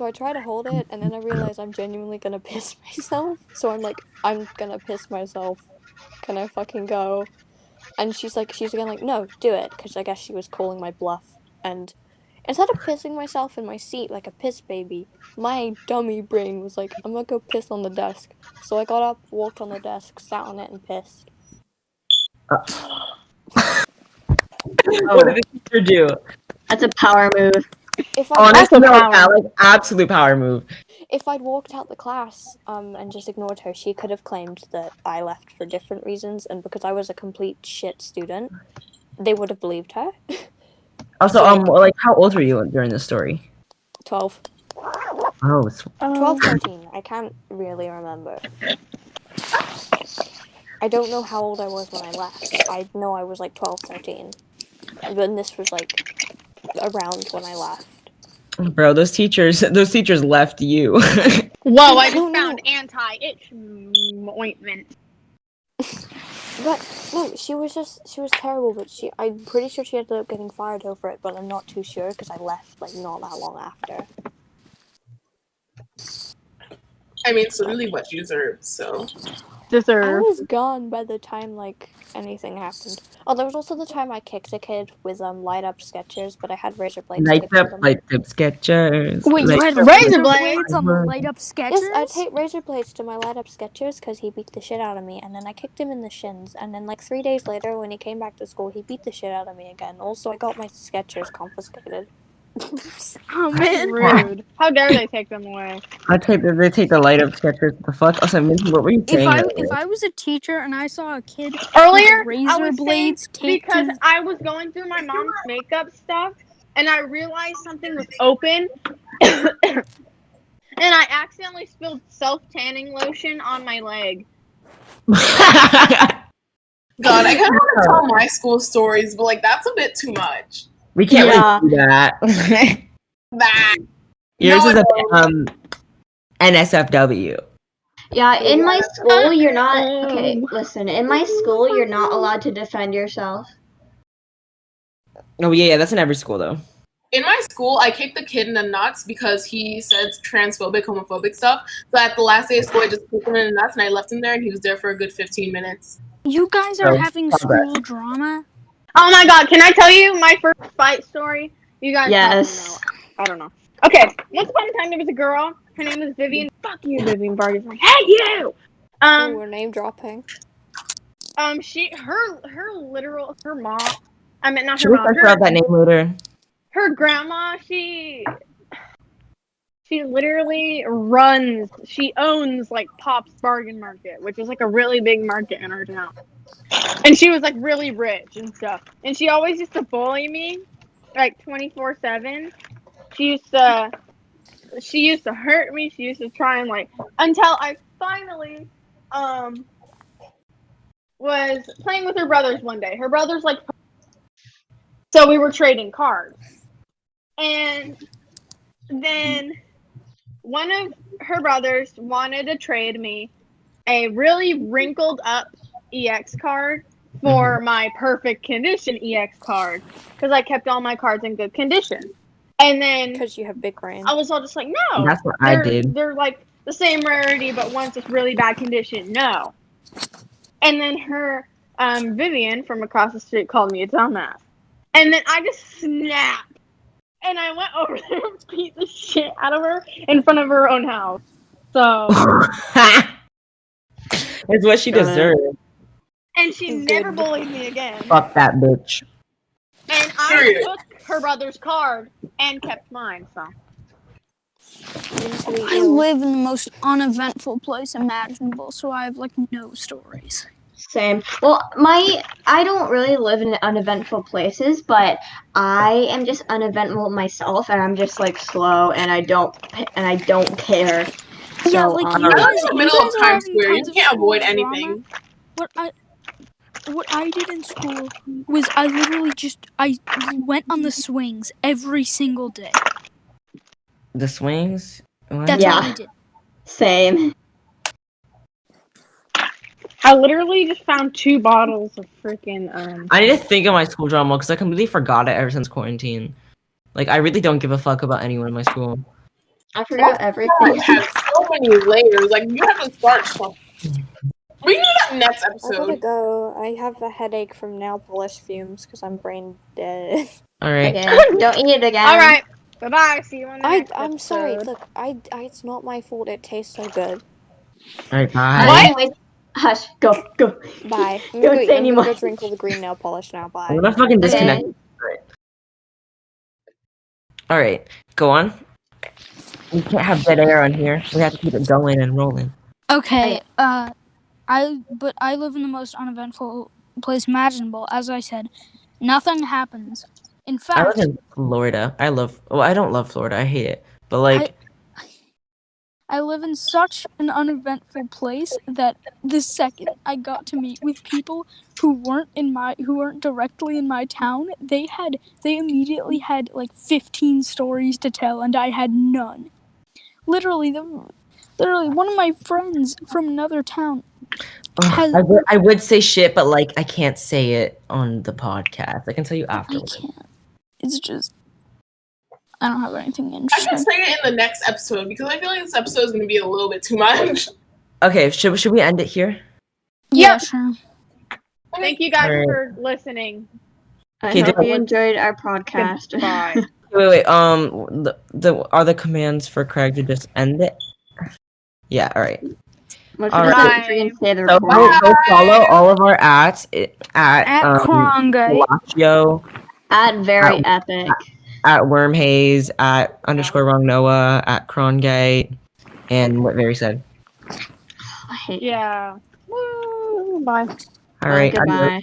I try to hold it, and then I realize I'm genuinely gonna piss myself. So I'm like, I'm gonna piss myself. Can I fucking go? And she's again like, "No, do it," because I guess she was calling my bluff. And instead of pissing myself in my seat like a piss baby, my dummy brain was like, "I'm gonna go piss on the desk." So I got up, walked on the desk, sat on it, and pissed. what did the teacher do? That's a power move. If Honestly, absolute power move. If I'd walked out the class and just ignored her, she could have claimed that I left for different reasons, and because I was a complete shit student, they would have believed her. Also, how old were you during this story? 12. Oh, it's 12, 13. I can't really remember. I don't know how old I was when I left. I know I was like 12, 13. But this was like around when I left. Bro, those teachers left you. Whoa, I just found anti-itch ointment. But no, she was terrible, but I'm pretty sure she ended up getting fired over it, but I'm not too sure because I left like not that long after. I mean, it's literally what you deserve, so. I was gone by the time like anything happened. Oh, there was also the time I kicked a kid with light up Skechers, but I had razor blades. Light up Skechers. Wait, you had razor blades on the light up Skechers? Yes, I taped razor blades to my light up Skechers because he beat the shit out of me, and then I kicked him in the shins, and then like 3 days later, when he came back to school, he beat the shit out of me again. Also, I got my Skechers confiscated. Oh man, rude! How dare they take them away? They take the light up Skechers. The fuck? Also, what were you saying? If I was a teacher and I saw a kid earlier, with razor blades taped because I was going through my mom's makeup stuff and I realized something was open, and I accidentally spilled self-tanning lotion on my leg. God, I kind of want to tell my school stories, but like that's a bit too much. We can't really do that. Yours is a NSFW. Yeah, in my school, you're not... Okay, listen. In my school, you're not allowed to defend yourself. Oh, yeah, that's in every school, though. In my school, I kicked the kid in the nuts because he said transphobic, homophobic stuff. So at the last day of school, I just kicked him in the nuts and I left him there and he was there for a good 15 minutes. You guys are having school drama? Oh my god, can I tell you my first fight story? You guys Yes. know. I don't know. Okay, once upon a time there was a girl. Her name was Vivian. Fuck you, Vivian Vargas. Like, hey, you! We're name dropping. Her mom. I meant not Should her we mom. talk about that name later? Her grandma, she literally runs. She owns like Pop's Bargain Market, which is like a really big market in our town. And she was like really rich and stuff. And she always used to bully me, like 24/7. She used to hurt me. She used to try and like until I finally was playing with her brothers one day. Her brothers like, so we were trading cards. And then one of her brothers wanted to trade me a really wrinkled up EX card for my perfect condition EX card because I kept all my cards in good condition. And then because you have big brain, I was all just like, no, that's what I did. They're like the same rarity, but one's just really bad condition. No. And then her Vivian from across the street called me a dumbass, and then I just snapped. and I went over there and beat the shit out of her in front of her own house. So, It's what she deserved. and she never bullied me again. Fuck that bitch. And I took her brother's card and kept mine. So. I live in the most uneventful place imaginable, so I have like no stories. Same. Well, I don't really live in uneventful places, but I am just uneventful myself, and I'm just like slow, and I don't care. Yeah, So, like um, you I'm guys, in the you middle guys of are Times having Square. You tons of can't school avoid drama. anything. What I did in school was I literally just I went on the swings every single day. The swings? What? That's Yeah. all I did. Same. I literally just found 2 bottles of freaking I need to think of my school drama because I completely forgot it ever since quarantine. Like, I really don't give a fuck about anyone in my school. I forgot everything. It has so many layers. Like, you have to start something. We can do that next I gotta episode. go. I have a headache from nail polish fumes because I'm brain dead. Alright. Okay, don't eat it again. All right. Bye bye. See you on the next I'm episode. sorry. Look, it's not my fault. It tastes so good. Alright, bye. What? Anyways, hush. Go. Bye. I'm Don't gonna say anymore. go drink all the green nail polish now. Bye. I'm gonna fucking Okay. disconnect. Alright, go on. We can't have dead air on here. We have to keep it going and rolling. Okay, I live in the most uneventful place imaginable. As I said, nothing happens. In I fact, live in Florida. I don't love Florida. I hate it. But like, I live in such an uneventful place that the second I got to meet with people who weren't directly in my town, they immediately had like 15 stories to tell, and I had none. Literally, one of my friends from another town. I would say shit, but like I can't say it on the podcast. I can tell you I afterwards. can't. It's just I don't have anything I interesting. can say it in the next episode because I feel like this episode is going to be a little bit too much. Okay, should we end it here? Yeah, Yep. sure. Thank you guys Alright. for listening. I Okay, hope then- you enjoyed our podcast. Bye. Wait. Are the commands for Craig to just end it? Yeah. All right. What All if right. you say the So report? go follow all of our at Krongate. Palacio, At very epic. at Wormhaze, at _wrong Noah, at Krongate, and what Very said. I hate Yeah. Woo. Bye. All right. Goodbye.